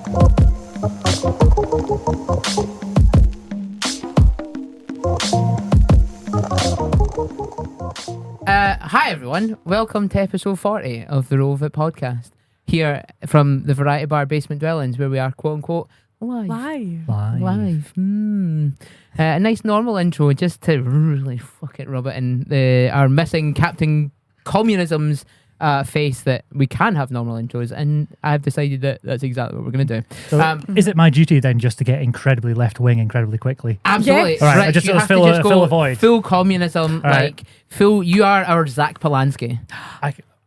Hi everyone, welcome to episode 40 of the Roll of It podcast. Here from the Variety Bar Basement Dwellings, where we are quote unquote live. A nice normal intro just to really rub it in our missing Captain Communism's face that we can have normal intros, and I've decided that that's exactly what we're going to do. So is it my duty then just to get incredibly left wing incredibly quickly? Absolutely. Yes. All right, Rich, just fill a void. Full communism, right. Full. You are our Zach Polanski.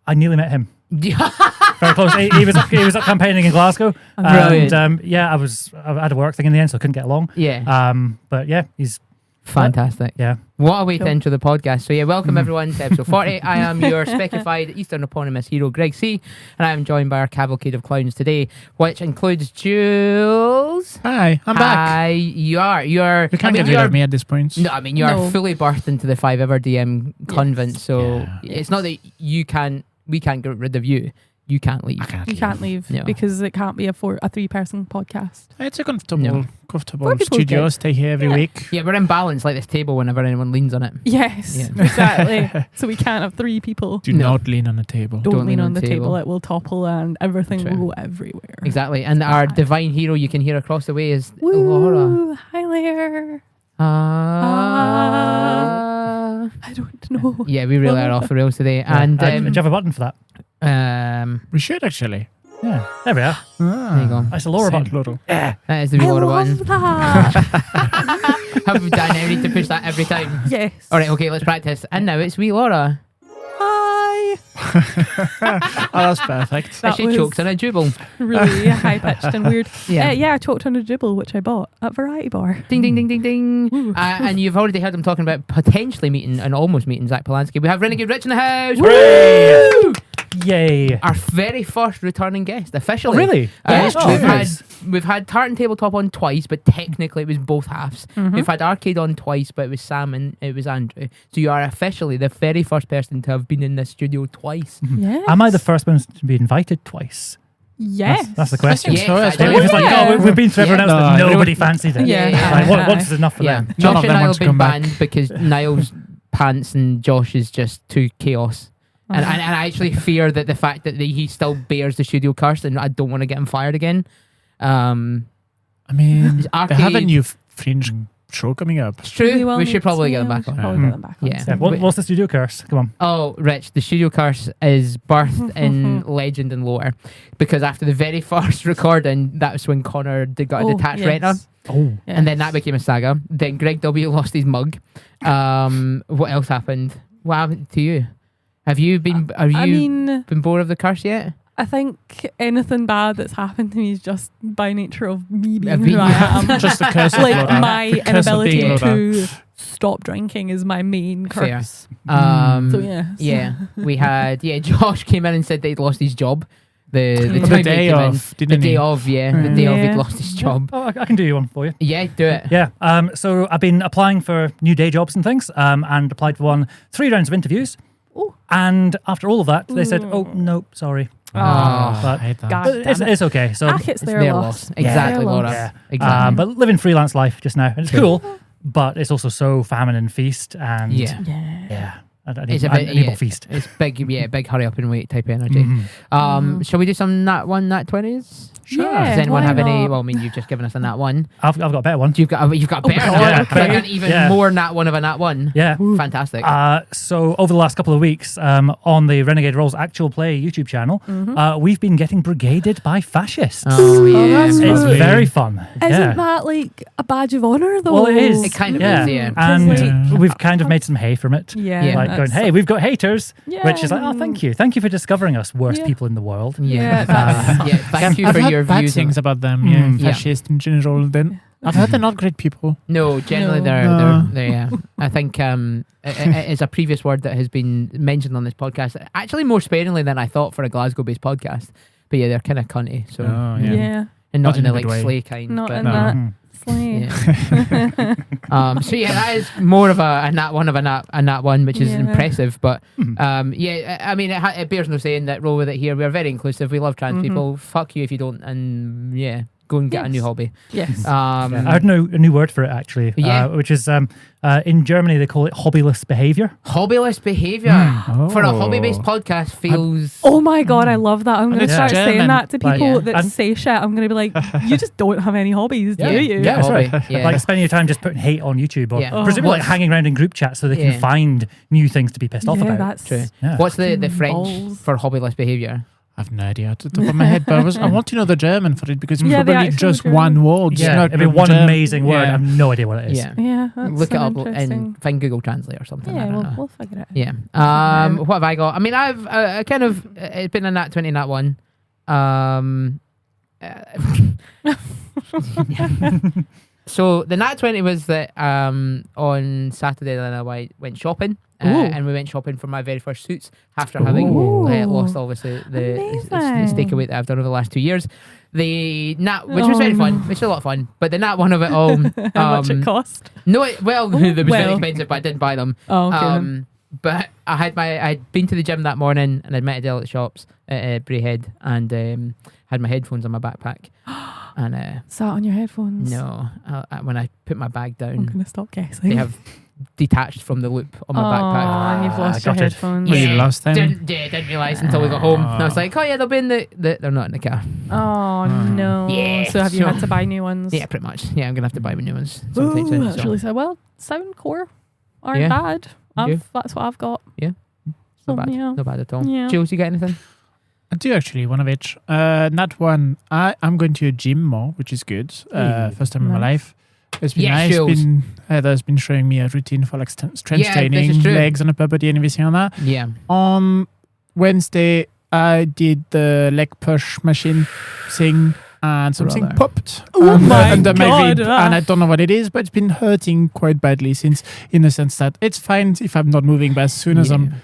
I nearly met him. Very close. He was up campaigning in Glasgow, and I had a work thing in the end, so I couldn't get along. Yeah. But yeah, he's fantastic. Yeah. What a way to enter the podcast. So yeah, welcome everyone to episode 40. I am your specified Eastern eponymous hero, Greg C, and I am joined by our cavalcade of clowns today, which includes Jules. Hi, I'm back. Hi, you are. You can't get rid of me at this point. No, I mean you are fully birthed into the 5 ever DM Convent. So it's not that we can't get rid of you. You can't leave. You can't leave because it can't be a 3-person podcast. It's a comfortable studio. Stay here every week. Yeah, we're in balance like this table whenever anyone leans on it. Yes, exactly. So we can't have 3 people. Do not lean on the table. Don't lean on the table. It will topple and everything will go everywhere. Exactly. And our divine hero you can hear across the way is Laura. Hi there. I don't know. Yeah, we really are off the rails today. Yeah. And do you have a button for that? We should actually. Yeah, there we are. There you go. That's a Laura button. That is the Laura button. That. Have we done? I need to push that every time. Yes. All right. Okay. Let's practice. And now it's wee Laura. Hi. That's perfect. She choked on a jubal. Really high pitched and weird. Yeah. I choked on a jubal which I bought at Variety Bar. Ding ding ding ding ding. And you've already heard them talking about potentially meeting and almost meeting Zach Polanski. We have Renegade Rich in the house. Woo! Yay! Our very first returning guest, officially. Oh, really? We've had Tartan Tabletop on twice, but technically it was both halves. We've had Arcade on twice, but it was Sam and it was Andrew. So you are officially the very first person to have been in this studio twice. Yes. Am I the first one to be invited twice? Yes. That's the question. Yes, It was like, we've been through everyone else, but nobody fancied it. Yeah. Once is enough for them. Josh and Niall have been banned because Niall's pants and Josh is just too chaos. And I actually fear that the fact that he still bears the studio curse, and I don't want to get him fired again. I mean, they have a new Fringe show coming up. It's true. We should probably get them back on. Yeah. What's the studio curse? Come on. Oh, Rich, the studio curse is birthed in legend and lore. Because after the very first recording, that's when Connor got a detached retina. Oh. And then that became a saga. Then Greg W. lost his mug. What else happened? What happened to you? Have you been? Been bored of the curse yet? I think anything bad that's happened to me is just by nature of me being who I am. Just the curse of like Laura. my inability to stop drinking is my main curse. Fair. We had Josh came in and said that he'd lost his job. The day of, he'd lost his job. Oh, I can do you one for you. Yeah, do it. Yeah. So I've been applying for new day jobs and things, and applied for 3 rounds of interviews. Ooh. And after all of that, they said, "Oh no, sorry." But I hate that. But it's okay. So it's their loss. Exactly, Laura. Yeah. Exactly. But living freelance life just now, and it's cool. But it's also so famine and feast, and I need more feast. It's big hurry up and wait type energy. Shall we do some nat 20s? Sure. Does anyone have any? Well, I mean, you've just given us a nat 1. I've got a better one. You've got a better one. Yeah, like an even more nat 1 of a nat 1. Yeah. Fantastic. So over the last couple of weeks, on the Renegade Rolls Actual Play YouTube channel, we've been getting brigaded by fascists. Oh yeah, that's it's very fun. Isn't that like a badge of honor though? Well, it is. It kind of is, yeah. And we've kind of made some hay from it. Yeah. Like going, hey, we've got haters, which is like, oh, thank you for discovering us, worst people in the world. Thank you for your views. Things about them, fascist in general. Then I've heard they're not great people. No, generally they're I think it is a previous word that has been mentioned on this podcast, actually more sparingly than I thought for a Glasgow-based podcast. But yeah, they're kind of cunty. So and not in the in a good way. slay kind. Not but in that slay. Yeah. So yeah, that is more of a nat one of a nat one, which is impressive. But yeah, I mean, it bears no saying that roll with it here. We are very inclusive. We love trans people. Fuck you if you don't, and yeah. Go and get a new hobby. Yes. I heard a new word for it actually, which is in Germany they call it hobbyless behavior. Hobbyless behavior for a hobby-based podcast feels. Oh my god, I love that. I'm going to start saying that to people that And- say shit. I'm going to be like, you just don't have any hobbies, do you? Yeah, that's hobby. right. Yeah. Like spending your time just putting hate on YouTube or presumably like hanging around in group chats so they can find new things to be pissed off about. That's true. Yeah. What's the French balls. for hobbyless behavior? I have no idea at the top of my head, but I want to know the German for it because it's Yeah, the probably actual just German. one word. Yeah, not it'd be one German. amazing word. I Yeah. have no idea what it is. Yeah. Yeah, that's Look it up interesting. and find Google Translate or something. I Yeah, don't know. we'll figure it out. Yeah. What have I got? I mean, I've kind of it's been a nat 20, nat 1. So the nat 20 was that on Saturday then I went shopping. And we went shopping for my very first suits after having lost obviously the stake weight that I've done over the last 2 years. The nat, which was very fun, which was a lot of fun, but the nat one of it all. How much it cost? No, they was very expensive, but I didn't buy them. Oh, okay. Then. But I'd been to the gym that morning and I'd met Adele at the shops at Braehead and had my headphones on my backpack. And Sat on your headphones. no, when I put my bag I'm down, going to stop guessing. they have detached from the loop on my backpack. And you've lost your got it. headphones. Well, you lost them. Didn't realise until we got home. And I was like, oh yeah, they'll be in they're not in the car. Oh no. Yeah, So have you so- had to buy new ones? Yeah, pretty much. Yeah, I'm going to have to buy me new ones sometime soon. That's so. really sad. Well, Soundcore aren't Yeah. bad. Yeah. That's what I've got. Not bad. yeah. Not bad at all. Yeah. Jules, you got anything? I do actually, one of which. Not one. I'm going to a gym more, which is good. First time in my Nice. life. It's been Yes, nice. Jules. Heather's been showing me a routine for like strength Yeah, this is training, true. legs and upper body and everything on that. Yeah. On Wednesday, I did the leg push machine thing and something Brother. popped Oh my under my God, rib. And I don't know what it is, but it's been hurting quite badly since, in the sense that it's fine if I'm not moving, but as soon as I'm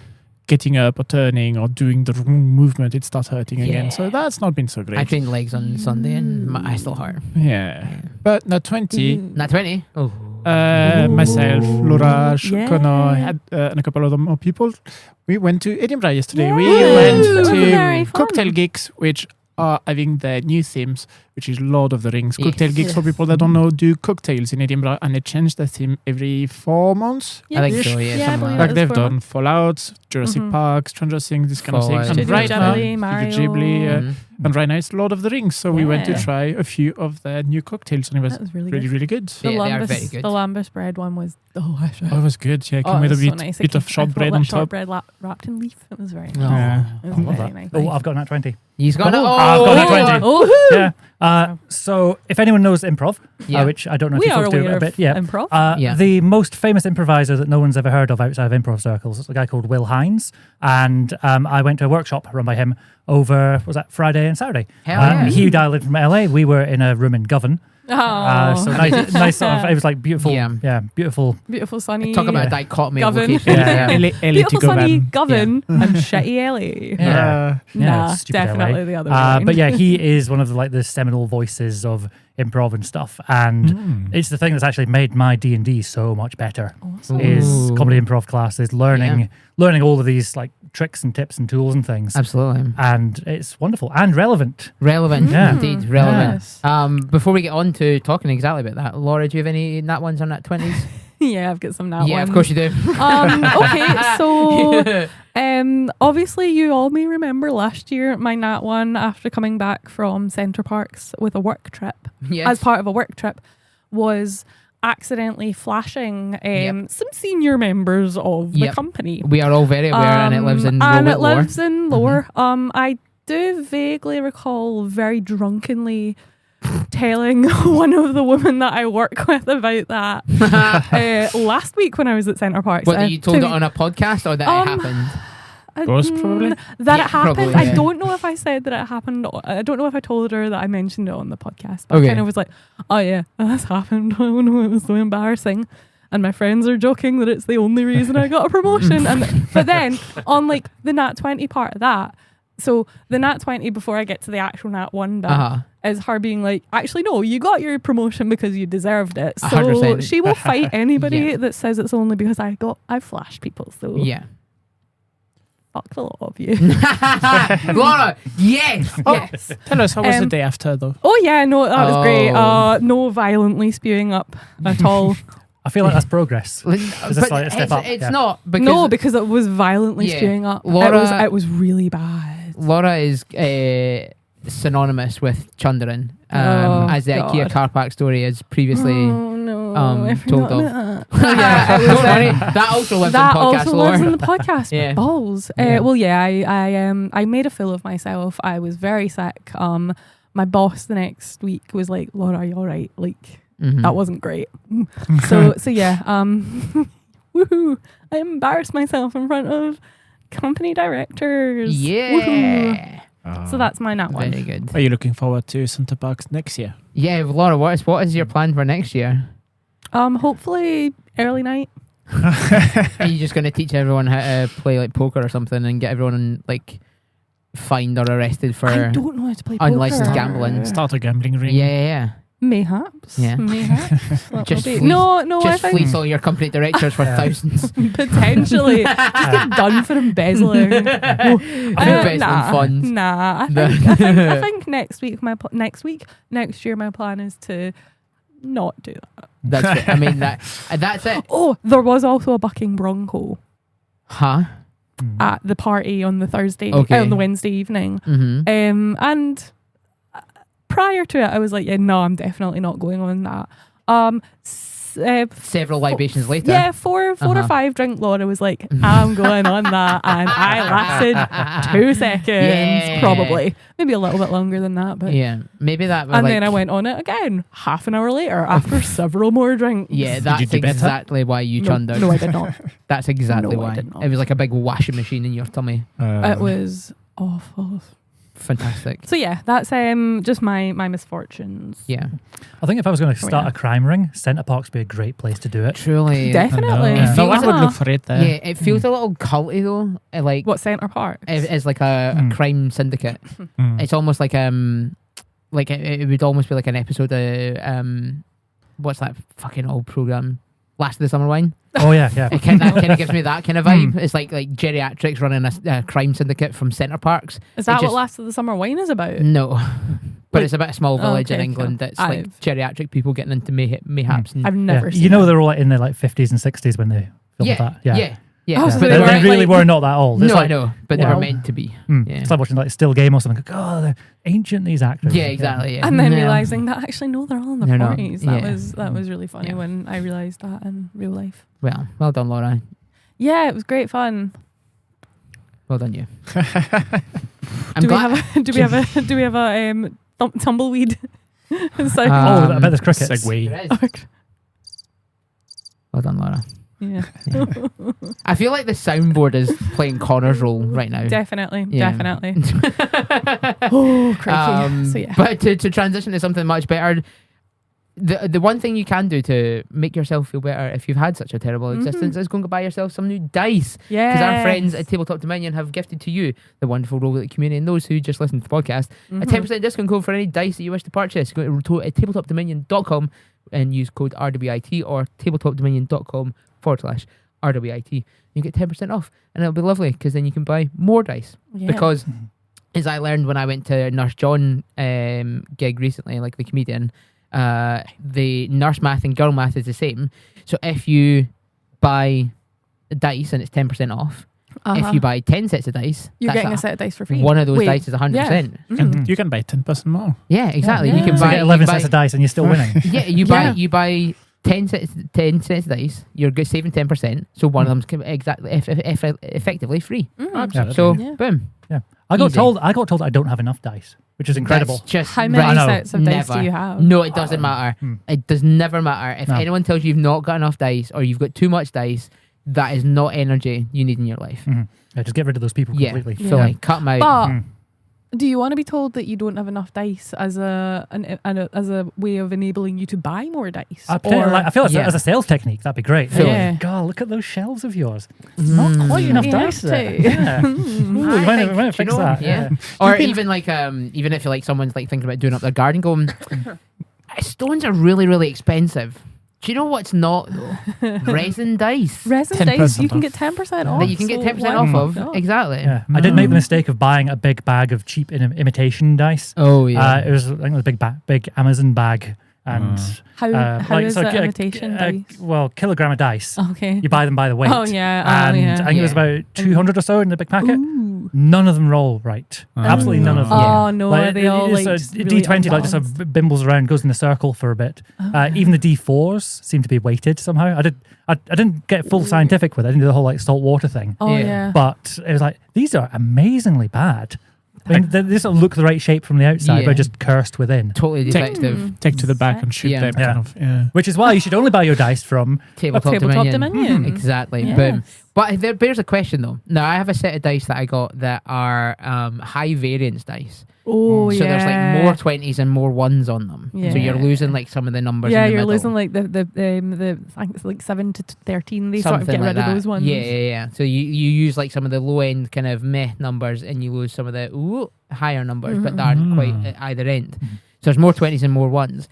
getting up or turning or doing the wrong movement, it starts hurting again. So that's not been so great. I trained legs on Sunday and my eye still hurt. Yeah. But not 20. Nat 20? Oh. Myself, Laura, Yeah. Connor, and a couple of more people. We went to Edinburgh yesterday. Yeah. We Ooh, went very to fun. Cocktail Geeks, which are having their new themes, which is Lord of the Rings. Yes. Cocktail Geeks, for people that don't know, do cocktails in Edinburgh, and they change their theme every 4 months. I think Ish. so, yeah. Yeah, I something believe like Like that. they've for done Fallout, Jurassic Mhm. Park, Stranger Things, this kind of thing. Fallout. And Studio right now, Ghibli, Mario. Studio Ghibli, Mhm. and right now it's Lord of the Rings. So we went to Yeah. try a few of their new cocktails, and it was That was really really, good. really good. The Yeah, they are lambus, very good. The lambus bread one was delicious. Oh, it was good. Yeah, Oh, came it with a was so bit, nice. bit of shortbread on top. Shortbread wrapped in leaf. It was very nice. Oh. Yeah. It was I love very that. nice. Oh, I've got nat 20. He's got Oh, it. I've got nat 20. Oh, Yeah. So if anyone knows improv, Yeah. which I don't know if we you are folks do aware a of bit, yeah. improv. Yeah. The most famous improviser that no one's ever heard of outside of improv circles is a guy called Will Hines, and I went to a workshop run by him over Friday and Saturday. Hell yeah. He dialed in from LA. We were in a room in Govan. Oh, So nice sort of. It was like beautiful. Yeah. Beautiful. beautiful sunny. Talk about a dichotomy of Govan. locations. Yeah. Beautiful sunny Govan. Govan and shitty LA. Yeah. Nah, stupid LA. definitely the other way around. But yeah, he is one of the seminal voices of improv and stuff, and it's the thing that's actually made my D&D so much better. Awesome. Is Ooh. comedy improv classes, learning all of these like tricks and tips and tools and things, Absolutely. and it's wonderful and relevant. Relevant. Yeah. Indeed. Relevant. Yes. Before we get on to talking exactly about that, Laura, do you have any nat ones or nat 20s? Yeah, I've got some nat Yeah, ones. of course you do. Okay, so obviously you all may remember last year my nat one after coming back from Centre Parks with a work trip. Yes. As part of a work trip was accidentally flashing some senior members of the Yep. company. We are all very aware, and it lives in and Rowett it lore. lives in lore. I do vaguely recall very drunkenly telling one of the women that I work with about that last week when I was at Centre Parks. Whether you told it on a podcast or that it happened. Ghost, probably? That Yeah, it happened. probably, I yeah. don't know if I said that it happened. I don't know if I told her that I mentioned it on the podcast. But Okay. I kind of was like, oh yeah, this happened. Oh no, it was so embarrassing. And my friends are joking that it's the only reason I got a promotion. But then on like the nat 20 part of that, so the nat 20 before I get to the actual nat 1 bit, is her being like, actually, no, you got your promotion because you deserved it. So 100%. she will fight anybody Yeah. that says it's only because I flashed people. So Yeah. fuck the lot of you. Laura, yes. Yes. Tell us, how was the Um, day after, though? Oh yeah, no, that was great. Oh. No violently spewing up at all. I feel like that's progress. But Is this like a step up? it's Yeah. not because No, because it was violently Yeah. spewing up. Laura- It was really bad. Laura is synonymous with Chundaran, Oh, as the IKEA God. car park story is previously. Oh no, I told forgot of. that. Oh, yeah, it was, Don't worry, that also lives that in podcast also lore. lives in the podcast. Yeah. Balls. Yeah. Well, yeah, I made a fool of myself. I was very sick. My boss the next week was like, "Laura, are you all right?" Like Mhm. that wasn't great. So yeah. Woohoo! I embarrassed myself in front of company directors. Woohoo. Yeah. So that's my nat one. Very good. Are you looking forward to Santa Parks next year? Yeah, Laura, what is your plan for next year? Hopefully early night. Are you just going to teach everyone how to play like poker or something and get everyone like fined or arrested for I don't know how to play unlicensed poker. gambling? Start a gambling ring. Yeah. Mayhaps. Yeah. Mayhaps. That Just will be- fleece- no, I Just think fleece all your company directors for thousands. potentially just get done for embezzling. Embezzling funds. Nah, The- I think next year my plan is to not do that. That's I mean that's it. Oh, there was also a bucking bronco Huh? at the party on the Thursday, Okay. on the Wednesday evening. Mm-hmm. And prior to it, I was like, yeah, no, I'm definitely not going on that. Several libations later. Yeah, four or Uh-huh. 5 drink Laura was like, I'm going on that, and I lasted 2 seconds, Yeah. probably, maybe a little bit longer than that, but. Yeah. Maybe that was And like, then I went on it again, half an hour later, after several more drinks. yeah, you that's do better? exactly why you No, chundered. no, I did not. That's exactly No, I why. did not. It was like a big washing machine in your tummy. It was awful. Fantastic. So yeah, that's just my misfortunes. Yeah. I think if I was going to Oh, start yeah. a crime ring, Centre Parks would be a great place to do it. Truly. Definitely. It No, I feels would like- look for it there. Yeah, it feels a little culty though. Like What, Centre Park? as like a crime syndicate. Mm. It's almost like it would almost be like an episode of what's that fucking old program? Last of the Summer Wine. Oh yeah, yeah. It kind of gives me that kind of vibe. It's like geriatrics running a crime syndicate from Centre Parks. Is that just- what Last of the Summer Wine is about? No, but Wait. it's about a small village in Okay, England cool. that's like geriatric people getting into mayhaps. And I've never Yeah. seen You know it. they're all like in their like 50s and 60s when they filmed yeah, that. yeah. Oh, so But they They weren't, really like- were not that old. It's no, I like, know, but they were Wow. meant to be. Yeah. It's like watching like Still Game or something. Like, oh, they're ancient, these actors. Yeah, exactly. Yeah. And then Yeah. realizing that actually no, they're all in the They're not, 40s. yeah. That was really funny Yeah. when I realized that in real life. Well done, Laura. Yeah, it was great fun. Well done, you. Do we have a tumbleweed? So, I bet there's crickets. Segway. Well done, Laura. yeah, I feel like the soundboard is playing Connor's role right now. definitely. Yeah. Oh, crikey. So yeah. But to transition to something much better, the one thing you can do to make yourself feel better if you've had such a terrible existence is go and buy yourself some new dice. Yeah. Because our friends at Tabletop Dominion have gifted to you, the wonderful roguelike community, and those who just listen to the podcast, a 10% discount code for any dice that you wish to purchase. Go to tabletopdominion.com and use code RWIT or tabletopdominion.com/RWIT. You get 10% off, and it'll be lovely because then you can buy more dice. Yeah. Because as I learned when I went to Nurse John gig recently, like the comedian, the nurse math and girl math is the same. So if you buy dice and it's 10% off, if you buy 10 sets of dice, you're that's getting a set of dice for free. one of those Wait, dice is 100%. And you can buy 10% more. Yeah, exactly. Yeah. You can So buy you get 11 you sets buy- of dice and you're still winning. Yeah, you buy 10 sets of dice. You're saving 10%. So one of them's effectively free. Absolutely. So Yeah. boom. Yeah. I got Easy. told I don't have enough dice, which is incredible. That's just How right. many I know. sets of dice Never. do you have? No, it doesn't matter. It does never matter. If No. anyone tells you you've not got enough dice or you've got too much dice, that is not energy you need in your life. Yeah, just get rid of those people Yeah, completely. fully. Cut them out. But Do you want to be told that you don't have enough dice as a way of enabling you to buy more dice? I feel as a sales technique, that'd be great. Yeah. God, look at those shelves of yours. Not quite enough You dice have there. to. Yeah. Ooh, you might fix that. Yeah. Or even even if like someone's like thinking about doing up their garden, going, stones are really, really expensive. Do you know what's not though? Resin dice. Resin dice, you can get 10% off. That you can get 10% off of. not? Exactly. Yeah. I did make the mistake of buying a big bag of cheap imitation dice. Oh yeah. It was, I think, it was a big Amazon bag. And How is that imitation dice? Well, kilogram of dice. Okay. You buy them by the weight. Oh, yeah. And I think it was about 200 or so in the big packet. Ooh. None of them roll right. Absolutely none of them. Oh, no. Are they all like really D20 like just sort of bimbles around, goes in a circle for a bit. Even the D4s seem to be weighted somehow. I didn't get full scientific with it. I didn't do the whole like salt water thing. Oh, yeah. But it was like, these are amazingly bad. I mean, they sort of look the right shape from the outside, but just cursed within. Totally defective. Take to the back and shoot them. Kind of, yeah. Which is why you should only buy your dice from Tabletop Dominion. Exactly. Yes. Boom. But there's a question though. Now I have a set of dice that I got that are high variance dice. Oh, so there's like more 20s and more 1s on them. Yeah. So you're losing like some of the numbers. Yeah, in the you're middle. losing like the I think it's like 7 to 13. They Something sort of get like rid of those ones. Yeah. So you use like some of the low end kind of meh numbers and you lose some of the higher numbers, but they aren't quite at either end. So there's more 20s and more 1s.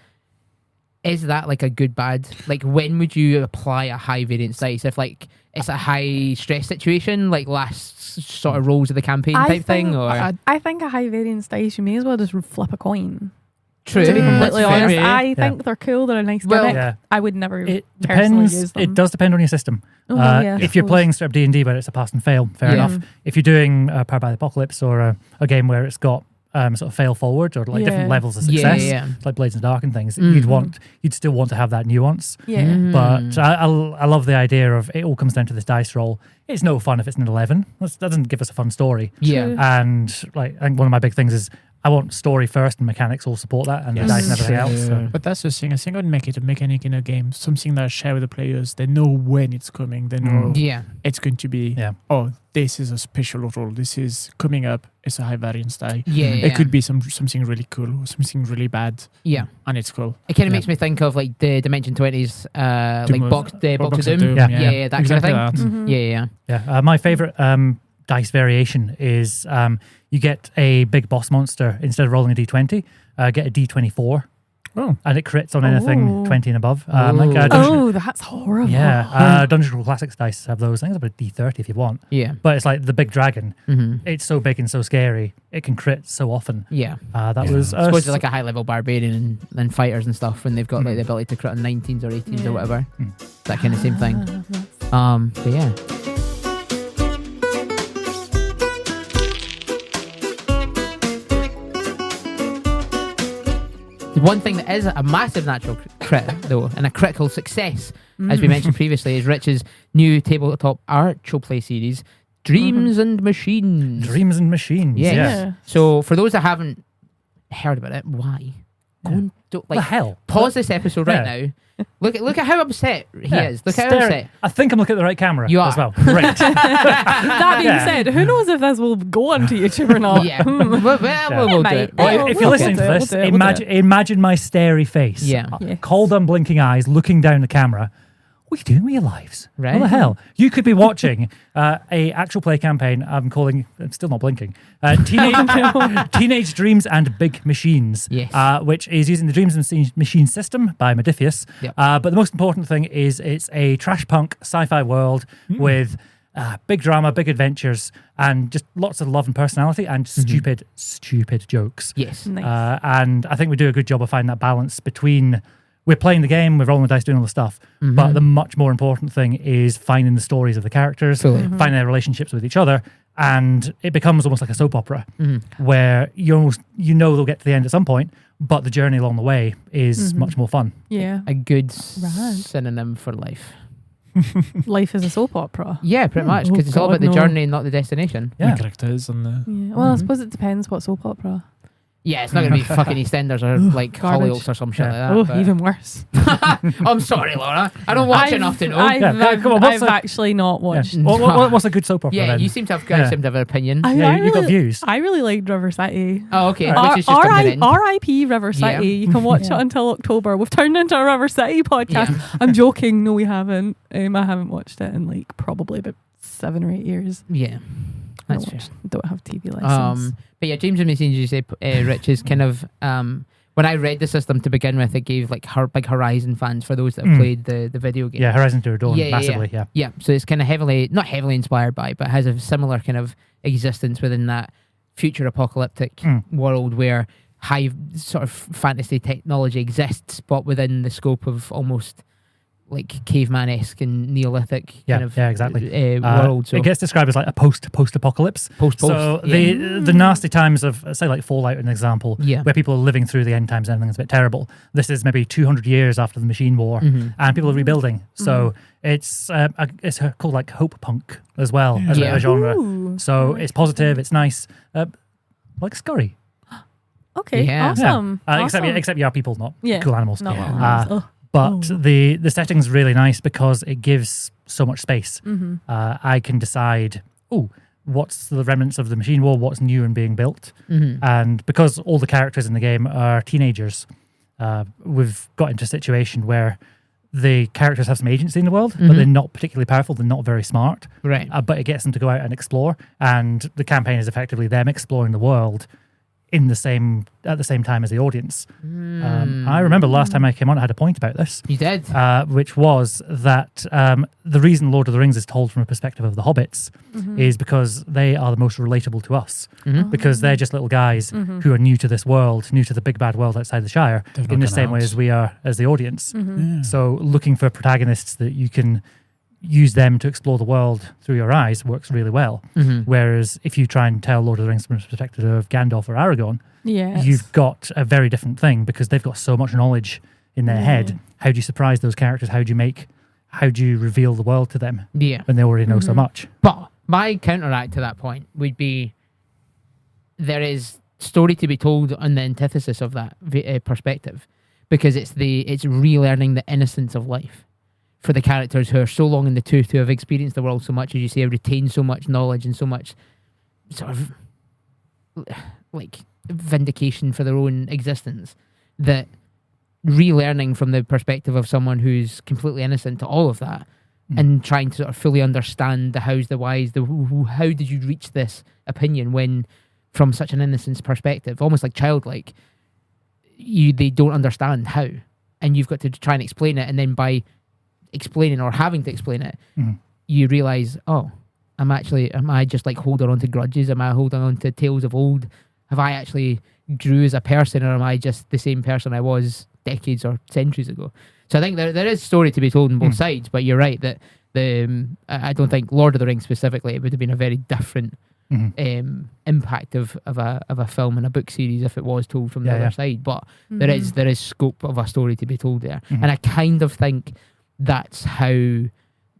Is that like a good bad? Like when would you apply a high variance dice? If like it's a high stress situation, like last sort of rolls of the campaign type thing, or I think a high variance dice, you may as well just flip a coin. True. To be completely That's honest, fair. I think they're cool. They're a nice gimmick. Yeah. I would never It personally depends. use them. It does depend on your system. Yeah, if you're playing straight up D&D, but it's a pass and fail, fair enough. If you're doing Powered by the Apocalypse or a game where it's got sort of fail forward or like different levels of success, like Blades in the Dark and things, you'd still want to have that nuance. Yeah. But I love the idea of it all comes down to this dice roll. It's no fun if it's an 11. That doesn't give us a fun story. Yeah. And like I think one of my big things is I want story first and mechanics will support that and the dice and everything else. So. But that's the thing. I think I'd make it a mechanic in a game, something that I share with the players. They know when it's coming. They know it's going to be, this is a special roll. This is coming up. It's a high variance die. It could be something really cool or something really bad. Yeah. And it's cool. It kind of makes me think of like the Dimension 20s, like Box of Doom. Yeah, that exactly kind of thing. Yeah. My favorite dice variation is you get a big boss monster instead of rolling a d20, get a d24. Oh. And it crits on anything 20 and above. That's horrible. Yeah. Dungeon Crawl Classics dice have those. I think it's about d30 if you want. Yeah. But it's like the big dragon. It's so big and so scary. It can crit so often. Yeah. That was... I suppose it's like a high level barbarian and fighters and stuff when they've got like the ability to crit on 19s or 18s or whatever. That kind of same thing. But yeah. One thing that is a massive natural crit, though, and a critical success, as we mentioned previously, is Rich's new tabletop actual play series, Dreams and Machines. Dreams and Machines. Yeah. So, for those that haven't heard about it, why? Go and the hell? Pause this episode right now. Look at how upset he is. Look how upset. I think I'm looking at the right camera you are. as well. Great. That being said, who knows if this will go onto YouTube or not? Yeah. We'll do it. If you're listening to this, imagine my starey face. Yeah. Cold, unblinking eyes, looking down the camera. What are you doing with your lives? Right. What the hell? You could be watching a actual play campaign. I'm still not blinking. Teenage Dreams and Big Machines, which is using the Dreams and Machines system by Modiphius. Yep. But the most important thing is it's a trash punk sci-fi world with big drama, big adventures, and just lots of love and personality and stupid jokes. Yes. Nice. And I think we do a good job of finding that balance between... We're playing the game, we're rolling the dice, doing all the stuff. But the much more important thing is finding the stories of the characters, finding their relationships with each other, and it becomes almost like a soap opera where you know they'll get to the end at some point, but the journey along the way is much more fun. Yeah. A good synonym for life. Life is a soap opera. Yeah, pretty much, because it's all about the journey and not the destination. The characters and the... Yeah. Well, I suppose it depends what soap opera. Yeah, it's not going to be fucking EastEnders or like Garbage. Hollyoaks or some shit Yeah. like Oh, that. but- even worse. I'm sorry, Laura. I don't watch enough to know. I've come on, what's actually not Yeah. watched. What's a good soap opera Yeah, then? you seem to have an opinion. Yeah, you got views. I really liked River City. Oh, okay. Which is just coming in. R.I.P. River City. Yeah. You can watch it until October. We've turned into a River City podcast. Yeah. I'm joking. No, we haven't. I haven't watched it in like probably about 7 or 8 years. Yeah, that's fair. Don't have TV license. But yeah, James and Machines, you say, Rich, is kind of when I read the system to begin with, it gave like big Horizon fans for those that have played the video game. Yeah, Horizon Zero Dawn, massively. Yeah. Yeah, so it's kind of not heavily inspired by, but has a similar kind of existence within that future apocalyptic world where high sort of fantasy technology exists, but within the scope of almost like caveman-esque and Neolithic kind of exactly. world. So it gets described as like a post-apocalypse. So the nasty times of, say, like Fallout, an example, where people are living through the end times and everything's a bit terrible. This is maybe 200 years after the Machine War, and people are rebuilding. So it's called like hope punk as well as a genre. Ooh. So it's positive, it's nice, like Scurry. Okay, Yeah. awesome. Awesome. Except you are people, not cool animals. Not Yeah. But the setting's really nice because it gives so much space. I can decide, what's the remnants of the Machine War, what's new and being built. And because all the characters in the game are teenagers, we've got into a situation where the characters have some agency in the world, but they're not particularly powerful, they're not very smart. Right. But it gets them to go out and explore, and the campaign is effectively them exploring the world at the same time as the audience. I remember last time I came on, I had a point about this. You did? Which was that the reason Lord of the Rings is told from a perspective of the hobbits is because they are the most relatable to us. Because they're just little guys who are new to this world, new to the big bad world outside the Shire, in the same way as we are as the audience. So looking for protagonists that you can use them to explore the world through your eyes works really well. Whereas if you try and tell Lord of the Rings from the perspective of Gandalf or Aragorn, you've got a very different thing because they've got so much knowledge in their head. How do you surprise those characters? How do you reveal the world to them when they already know so much? But my counteract to that point would be there is story to be told on the antithesis of that perspective, because it's relearning the innocence of life for the characters who are so long in the tooth, who have experienced the world so much, as you say, have retained so much knowledge and so much sort of like vindication for their own existence, that relearning from the perspective of someone who's completely innocent to all of that and trying to sort of fully understand the hows, the whys, how did you reach this opinion when from such an innocence perspective, almost like childlike, they don't understand how, and you've got to try and explain it, and then by explaining or having to explain it, you realize, am I just like holding on to grudges? Am I holding on to tales of old? Have I actually grew as a person, or am I just the same person I was decades or centuries ago? So I think there is story to be told on both sides, but you're right that I don't think Lord of the Rings specifically, it would have been a very different impact of a film and a book series if it was told from the other side. But there is scope of a story to be told there, and I kind of think that's how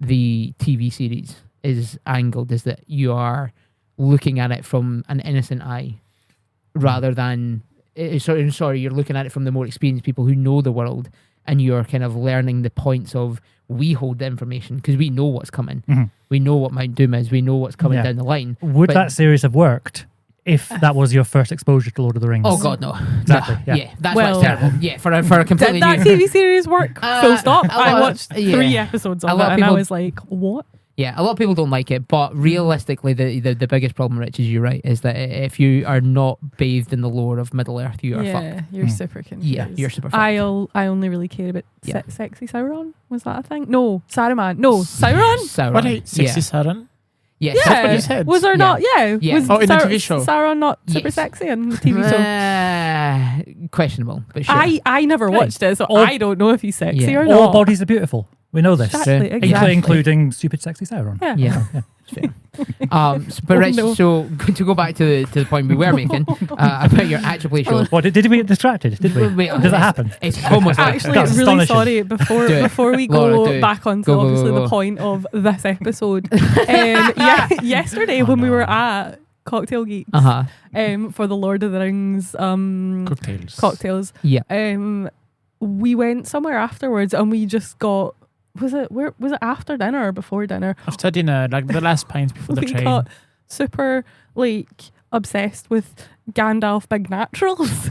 the TV series is angled, is that you are looking at it from an innocent eye rather than you're looking at it from the more experienced people who know the world, and you're kind of learning the points of, we hold the information because we know what's coming. We know what Mount Doom is, we know what's coming down the line. Would that series have worked if that was your first exposure to Lord of the Rings? Oh God, no. Exactly. That's why it's terrible. Yeah, for a completely Did that new... TV series work? Full stop. I watched 3 yeah. episodes of A it, lot of and I people- was like, what? Yeah, a lot of people don't like it, but realistically, the biggest problem, Rich, is you're right, is that if you are not bathed in the lore of Middle Earth, you are fucked. You're super confused. Yeah, you're super fucked. I only really cared about sexy Sauron. Was that a thing? No, Saruman. No, Sauron. Sauron. What a sexy Sauron? Yes. That's what you said. Was there not? Yeah. Yeah. Was in the TV show. Sauron not super Yes. sexy on the TV show? Questionable, but sure. I never watched it, so I don't know if he's sexy or All not. bodies are beautiful. We know this. Exactly. Including stupid sexy Sauron. Yeah. But Rich, so to go back to the point we were making about your actual play show. What, did we get distracted? Did we? Wait, Does it happen? It's almost like Actually, That's really astonishing. sorry. Before we Laura, go do it. back on to Go, obviously go. the point of this episode, yesterday when we were at cocktail geeks. For the Lord of the Rings cocktails. Yeah. We went somewhere afterwards and we just got, was it after dinner or before dinner? After dinner, like the last pint before the we train. got super obsessed with Gandalf Big Naturals.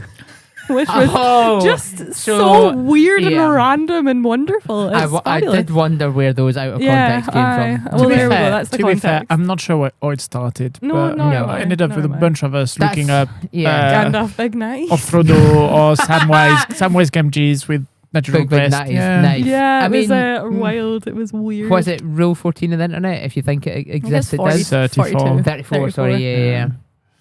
Which was just so weird and random and wonderful. I did wonder where those out of context came from. Well, there we go. That's the context. Be fair, I'm not sure how it started. No. I ended up with a bunch of us looking up Gandalf Big Night or Frodo or Samwise Gamgees with natural breast. Nice. Yeah, it was wild. It was weird. Was it Rule 14 of the internet? If you think it exists, it does. 34. Sorry, yeah.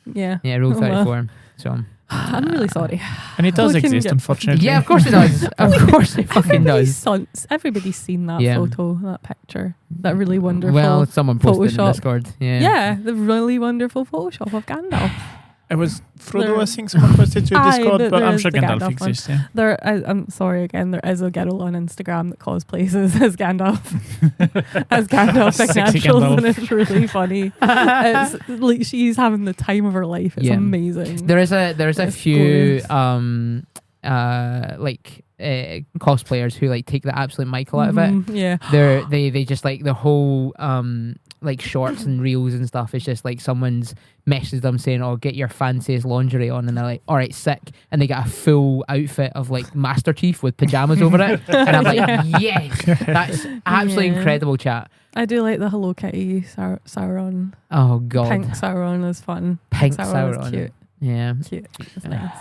Yeah, Rule 34. So. I'm really sorry. And it does exist, unfortunately. Yeah, of course it does. Of course it fucking does. Everybody's seen that photo, that picture, that really wonderful. Well, someone posted Photoshop. in Discord. Yeah, the really wonderful Photoshop of Gandalf. It was Frodo, I think someone posted to Discord, but I'm sure Gandalf exists. Yeah. I'm sorry again. There is a girl on Instagram that cosplays as Gandalf, as Gandalf Big Naturals, and it's really funny. It's like she's having the time of her life. It's amazing. There is a few cosplayers who like take the absolute Michael out of it. Yeah, they just like the whole like shorts and reels and stuff. It's just like someone's messaged them saying, "Oh, get your fanciest lingerie on," and they're like, "All right, sick," and they get a full outfit of like Master Chief with pajamas over it, and I'm like, yes, that's absolutely incredible, chat. I do like the Hello Kitty Sauron. Oh god, pink Sauron is fun. Pink Sauron is cute. Yeah, cute. It's nice.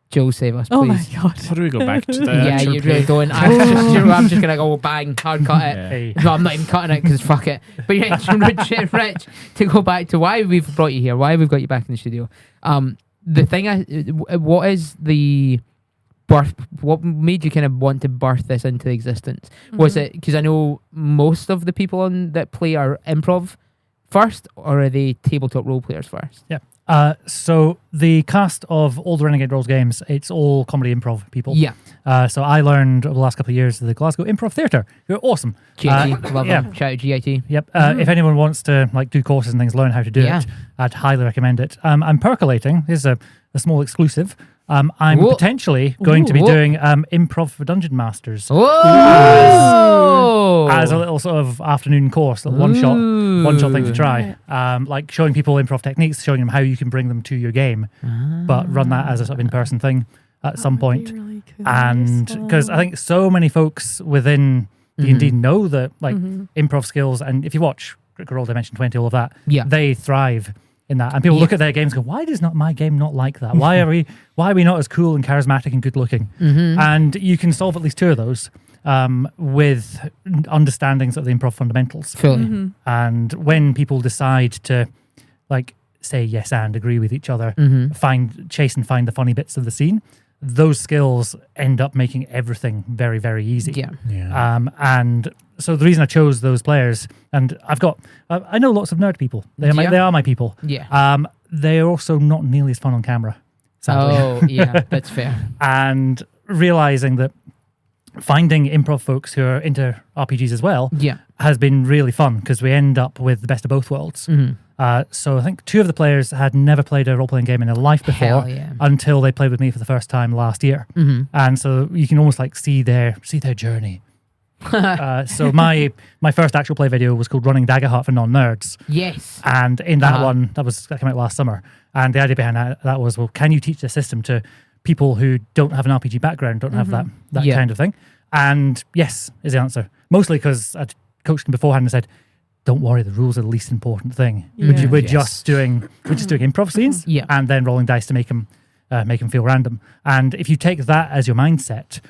Joe, save us, please. Oh my god. How do we go back to the yeah, you really don't. I'm just gonna go bang, hard cut it. Yeah. No, I'm not even cutting it because fuck it. But yeah, Rich, to go back to why we've brought you here, why we've got you back in the studio. The thing, what is the birth? What made you kind of want to birth this into existence? Was it because I know most of the people that play are improv first, or are they tabletop role players first? Yeah. So the cast of all the Renegade Rolls games, it's all comedy improv people. Yeah. So I learned over the last couple of years the Glasgow Improv Theatre. They're awesome. GIT, love them. Shout out GIT. Yep. If anyone wants to like do courses and things, learn how to do it, I'd highly recommend it. I'm percolating. This is a small exclusive. I'm potentially going to be doing improv for Dungeon Masters. As a little sort of afternoon course, a one shot thing to try. Like showing people improv techniques, showing them how you can bring them to your game, but run that as a sort of in-person thing at some point. Really cool. And because I think so many folks within D&D know that like improv skills, and if you watch Critical Role Dimension 20, all of that, they thrive in that. And people look at their games and go, why does not my game not like that? Why are we not as cool and charismatic and good looking? And you can solve at least two of those with understandings of the improv fundamentals. And when people decide to like say yes and agree with each other, chase and find the funny bits of the scene, those skills end up making everything very, very easy. And so the reason I chose those players, and I know lots of nerd people. They are my people. They are also not nearly as fun on camera, sadly. Oh, yeah, that's fair. And realizing that finding improv folks who are into RPGs as well has been really fun because we end up with the best of both worlds. So I think two of the players had never played a role-playing game in their life before until they played with me for the first time last year. And so you can almost like see their journey. So my first actual play video was called Running Daggerheart for Non-Nerds. Yes. And in that one, that came out last summer. And the idea behind that was, well, can you teach the system to people who don't have an RPG background, don't have that kind of thing? And yes is the answer. Mostly because I'd coached them beforehand and said, don't worry, the rules are the least important thing. We're just doing improv scenes and then rolling dice to make them feel random. And if you take that as your mindset,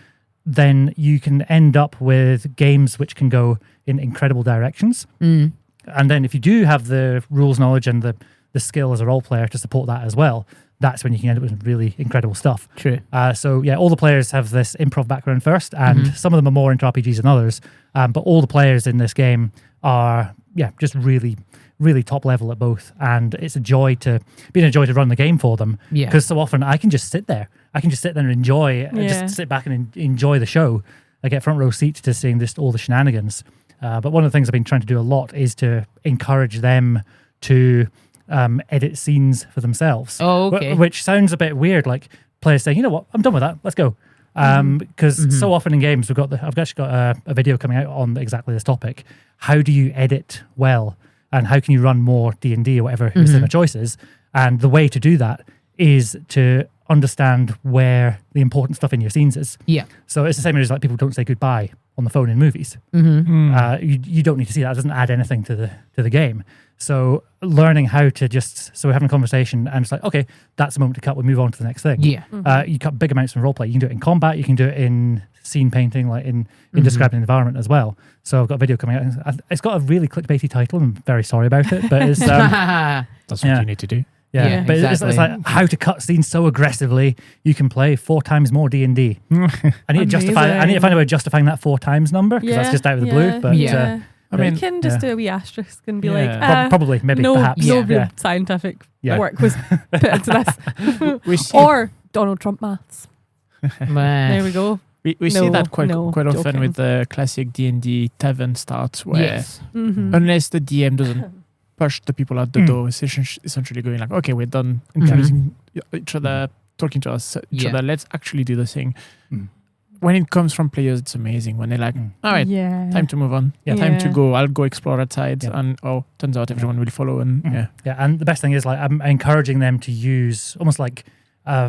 then you can end up with games which can go in incredible directions. And then if you do have the rules knowledge and the skill as a role player to support that as well, that's when you can end up with really incredible stuff. True. So yeah, all the players have this improv background first, and some of them are more into RPGs than others. But all the players in this game are just really, really top level at both. And it's a joy to run the game for them. Because so often I can just sit there. And enjoy, just sit back and enjoy the show. I get front row seats to seeing just all the shenanigans. But one of the things I've been trying to do a lot is to encourage them to edit scenes for themselves. Oh, okay. Which sounds a bit weird, like players saying, you know what, I'm done with that, let's go. Because so often in games, I've actually got a video coming out on exactly this topic. How do you edit well? And how can you run more D&D or whatever your cinema choice is? And the way to do that is to understand where the important stuff in your scenes is. Yeah. So it's the same as like people don't say goodbye on the phone in movies. You don't need to see that. It doesn't add anything to the game. So learning how to so we're having a conversation and it's like, okay, that's the moment to cut. We move on to the next thing. Yeah. You cut big amounts from roleplay. You can do it in combat. You can do it in scene painting, like in describing an environment as well. So I've got a video coming out. It's got a really clickbaity title. I'm very sorry about it, but it's that's what you need to do. Yeah, but exactly. it's like how to cut scenes so aggressively you can play 4 times more D&D. I need to find a way of justifying that 4 times number because that's just out of the blue. But I mean, you can just do a wee asterisk and be like, probably, maybe, perhaps. No real scientific work was put into this. Or Donald Trump maths. There we go. We see that quite often with the classic D&D tavern starts where unless the DM doesn't push the people out the door, essentially going like, okay, we're done introducing each other, talking to each other, let's actually do the thing. When it comes from players, it's amazing when they're like, all right, time to move on. Time to go. I'll go explore outside. And turns out everyone will follow. And and the best thing is like I'm encouraging them to use almost like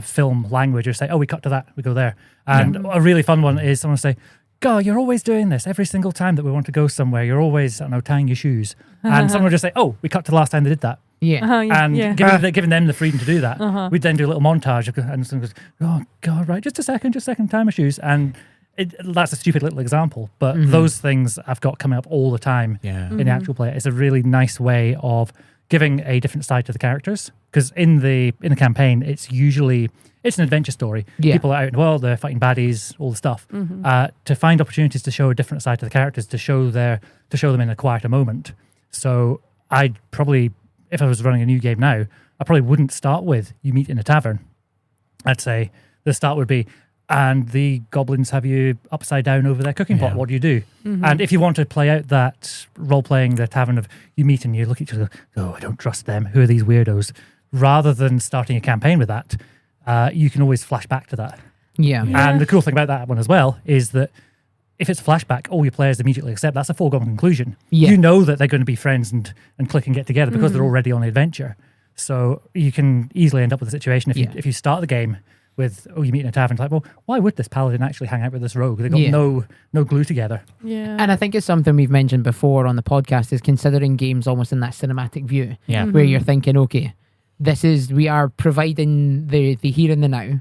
film language or say, we cut to that, we go there. And a really fun one is someone say, God, you're always doing this. Every single time that we want to go somewhere, you're always, I don't know, tying your shoes. And someone will just say, we cut to the last time they did that. Giving them the freedom to do that, we'd then do a little montage and someone goes, oh God, right, just a second, tie my shoes. And that's a stupid little example, but those things I've got coming up all the time in the actual play. It's a really nice way of giving a different side to the characters, because in the campaign, it's an adventure story. People are out in the world, they're fighting baddies, all the stuff. To find opportunities to show a different side to the characters, to show them in a quieter moment. So I'd probably, if I was running a new game now, I probably wouldn't start with you meet in a tavern. I'd say the start would be, and the goblins have you upside down over their cooking pot. What do you do? And if you want to play out that role-playing the tavern of you meet and you look at each other, I don't trust them. Who are these weirdos? Rather than starting a campaign with that, you can always flash back to that. And the cool thing about that one as well is that if it's a flashback, all your players immediately accept that's a foregone conclusion. You know that they're going to be friends and click and get together because they're already on the adventure. So you can easily end up with a situation if you start the game with, you meet in a tavern, it's like, well, why would this paladin actually hang out with this rogue? They've got no glue together. And I think it's something we've mentioned before on the podcast is considering games almost in that cinematic view, where you're thinking, okay, we are providing the here and the now,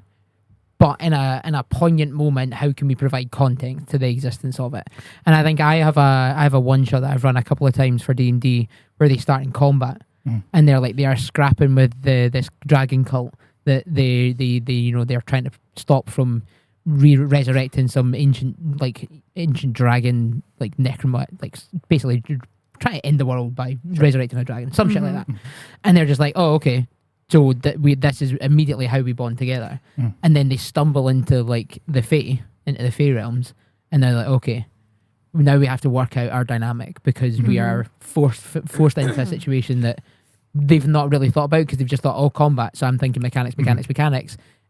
but in a poignant moment, how can we provide context to the existence of it? And I think I have a one shot that I've run a couple of times for D&D where they start in combat and they are scrapping with this dragon cult that they're trying to stop from resurrecting some ancient dragon, like necromant, like basically trying to end the world by resurrecting a dragon, some shit like that. And they're just like, oh, okay, so this is immediately how we bond together. And then they stumble into like the Fae realms, and they're like, okay, now we have to work out our dynamic because we are forced into a situation that they've not really thought about because they've just thought, combat. So I'm thinking mechanics.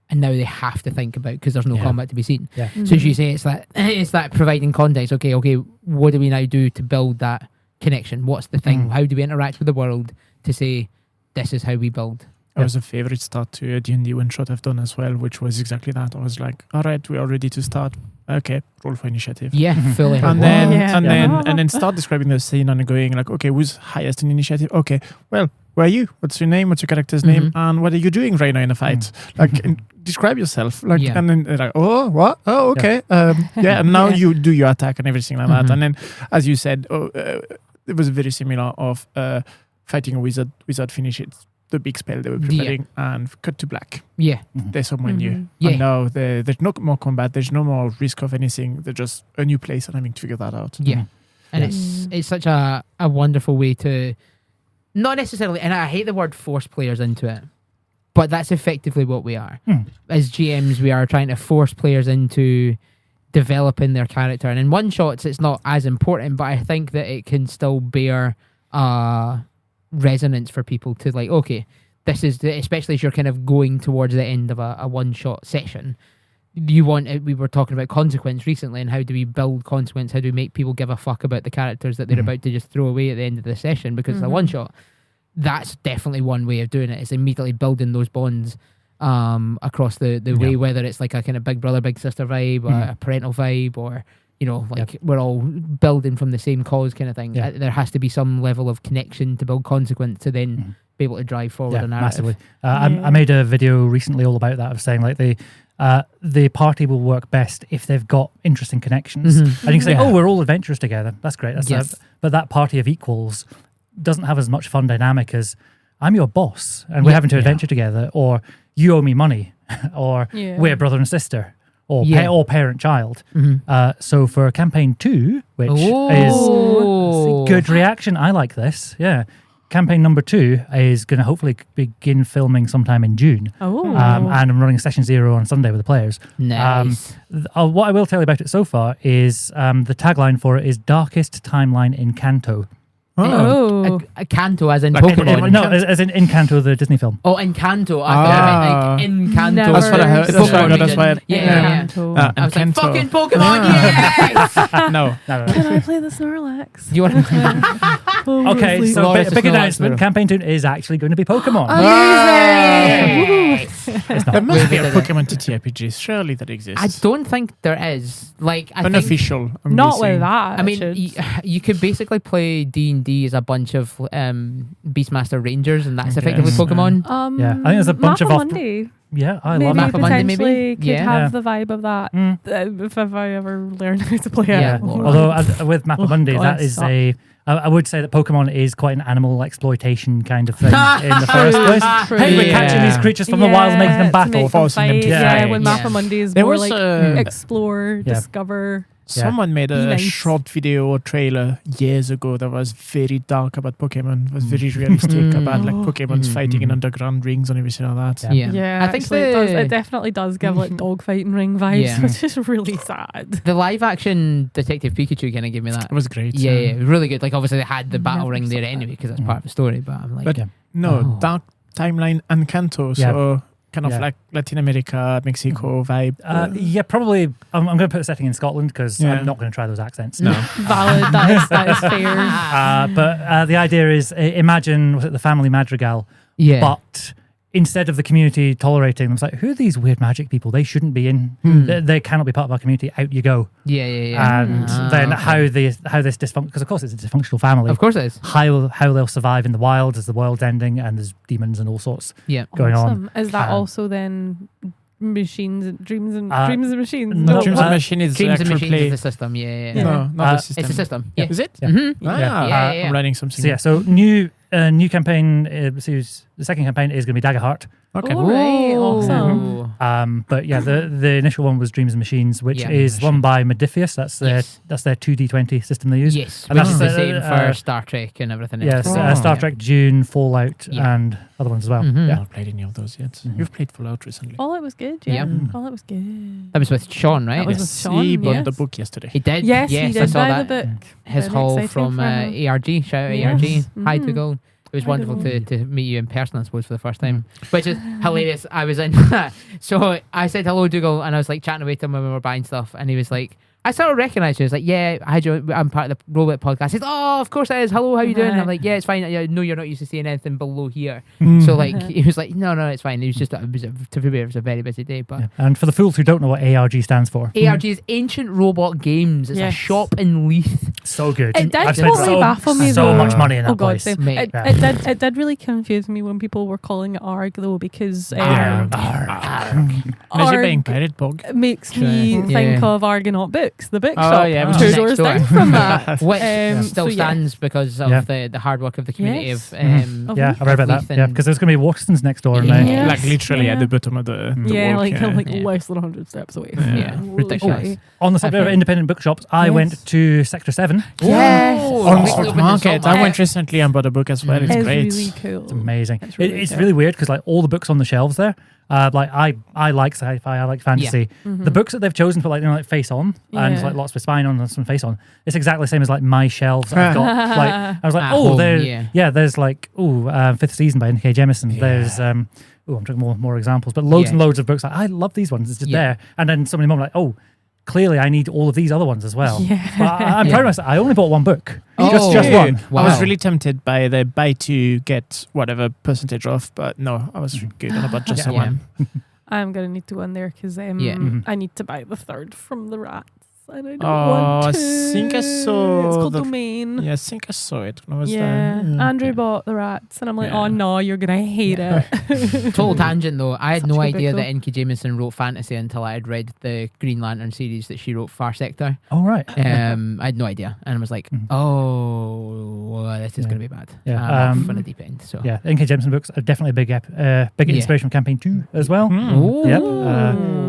And now they have to think about because there's no combat to be seen. So as you say, it's that providing context. Okay, what do we now do to build that connection? What's the thing? How do we interact with the world to say this is how we build? That was a favorite start to a D&D one shot I've done as well, which was exactly that. I was like, all right, we are ready to start. Okay, roll for initiative. Fully. And then start describing the scene and going like, okay, who's highest in initiative? Okay, well, where are you? What's your name? What's your character's name? And what are you doing right now in a fight? Describe yourself. And then they're like, oh, what? Oh, okay. And now you do your attack and everything like that. And then, as you said, it was very similar of fighting a wizard finish it. The big spell they were preparing and cut to black. There's somewhere new. And now there's no more combat. There's no more risk of anything. There's just a new place and having to figure that out. And it's such a wonderful way to not necessarily, and I hate the word force players into it, but that's effectively what we are. As GMs, we are trying to force players into developing their character. And in one shots, it's not as important, but I think that it can still bear resonance for people to like, okay, this is especially as you're kind of going towards the end of a one-shot session. We were talking about consequence recently, and how do we build consequence? How do we make people give a fuck about the characters that they're about to just throw away at the end of the session because it's a one-shot? That's definitely one way of doing it, is immediately building those bonds across the way, whether it's like a kind of big brother, big sister vibe, or a parental vibe, or we're all building from the same cause kind of thing. There has to be some level of connection to build consequence to then be able to drive forward a narrative. Massively. I made a video recently all about that, of saying like the party will work best if they've got interesting connections. And you can say, oh, we're all adventurous together. That's great. But that party of equals doesn't have as much fun dynamic as I'm your boss and we're having to adventure together, or you owe me money, or we're brother and sister, or parent-child. So for campaign 2, which is good reaction, I like this. Yeah. Campaign number 2 is going to hopefully begin filming sometime in June. And I'm running session 0 on Sunday with the players. Nice. What I will tell you about it so far is the tagline for it is Darkest Timeline in Kanto. A Kanto as in like Pokemon? No, as in Encanto, the Disney film. Oh, Encanto. I thought I meant like Encanto. That's what I heard. That's why. Yeah. I was like, fucking Pokemon, yes! No. Can I play the Snorlax? You want to? Okay, so big announcement. Campaign 2 is actually going to be Pokemon. There must be a Pokemon TTRPG. Surely that exists. I don't think there is. Like, unofficial. Not with that. I mean, you could basically play D&D as a bunch of Beastmaster Rangers, and that's effectively Pokemon. I think there's a bunch of Monday. Yeah, I maybe love Mappa potentially could have the vibe of that if I ever learn how to play it. Yeah, although with Mappa Monday, that is I would say that Pokemon is quite an animal exploitation kind of thing in the first place. Hey, we're catching these creatures from the wild and making them battle. Forcing them to fight. When Mappa Monday is more like explore, discover. Someone made a short video or trailer years ago that was very dark about Pokemon. It was very realistic about like Pokemon's fighting in underground rings and everything like that. Yeah, I think it definitely does give like dogfighting ring vibes, which is really sad. The live action Detective Pikachu kind of gave me that. It was great. Yeah, really good. Like obviously they had the battle ring there anyway because that's part of the story. But I'm like, Dark Timeline and Kanto. So kind of like Latin America, Mexico vibe. Probably. I'm going to put a setting in Scotland because I'm not going to try those accents. No. Valid. That is fair. But the idea is, imagine the family Madrigal, but instead of the community tolerating them, it's like, who are these weird magic people? They shouldn't be in. They cannot be part of our community. Out you go. And then how this dysfunction, because of course it's a dysfunctional family. Of course it is. How they'll survive in the wild as the world's ending and there's demons and all sorts going on. Is that also then machines, dreams and machines? No, Dreams and Machines is Dreams and Machines is the system. No, not the system. It's a system. Yeah. Is it? I'm learning something. So new campaign. The second campaign is going to be Daggerheart. Okay. All right. Awesome. But the initial one was Dreams and Machines, which is run by Modifius. That's their 2D20 system they use. Yes, and that's the same for Star Trek and everything. Yes, Star Trek, Dune, Fallout, and other ones as well. I've not played any of those yet. You've played Fallout recently. Fallout was good. Fallout was good. That was with Sean, right? That was with Sean. He bought the book yesterday. He did. Yes, he did I saw buy that. the book. His haul from ARG. Shout out ARG. Hi to go. It was wonderful to meet you in person, I suppose, for the first time, which is hilarious. I was in, so I said hello, Dougal, and I was like chatting away to him when we were buying stuff, and he was like, I sort of recognised you. He was like, yeah, I'm part of the Rollbit podcast. He said, oh, of course it is. Hello, how you doing? And I'm like, yeah, it's fine. I know you're not used to seeing anything below here. So like, he was like, no, it's fine. It was just, to be fair, it was a very busy day. But and for the fools who don't know what ARG stands for, ARG is Ancient Robot Games. It's a shop in Leith. So good. It did totally baffle me. So much money in that place. It did really confuse me when people were calling it ARG though, because ARG. Is it being pirate bog? Makes me think of Argonaut Books, the bookshop. Yeah, two doors down from that. Which still stands because of the hard work of the community of I read about that. Yeah, because there's going to be Waterstones next door. Like literally at the bottom of the walk, less than 100 steps away. Ridiculous. On the subject of independent bookshops, I went to Sector 7 Jameson. Yes. On weekly Stock open in Market. Salt I went recently and bought a book as well. It's It's great. really cool. It's amazing. It's It's good. really weird because like all the books on the shelves there, like I like sci-fi, I like fantasy. The books that they've chosen for like like Face On and Yeah. like lots with Spine On and some Face On, it's exactly the same as like my shelves. I've got like I was like, At oh, home, there's like fifth season by N.K. Jemisin. Yeah. There's I'm talking more examples, but loads and loads of books. Like, I love these ones. It's just there, and then so many more like, oh, clearly I need all of these other ones as well. Yeah. But I'm proud of myself. I only bought one book, Oh. just one. Wow. I was really tempted by the buy two get whatever percentage off, but no, I was good on about just the one. I'm gonna need to go in there because Yeah. I need to buy the third from the rats. And I don't Oh, want I to. think I saw It's called the- Domain. Yeah, I think I saw it when I was Yeah, there. Andrew bought the rats, and I'm like, Yeah. oh no, you're gonna hate it. Total tangent though. I had Such no a good idea book, that though. N.K. Jemisin wrote fantasy until I had read the Green Lantern series that she wrote, Far Sector. Oh right. I had no idea, and I was like, this is going to be bad. Yeah. I'm off on a deep end. So Yeah, N.K. Jemisin books are definitely a big inspiration from campaign 2 as well. Ooh. Yep,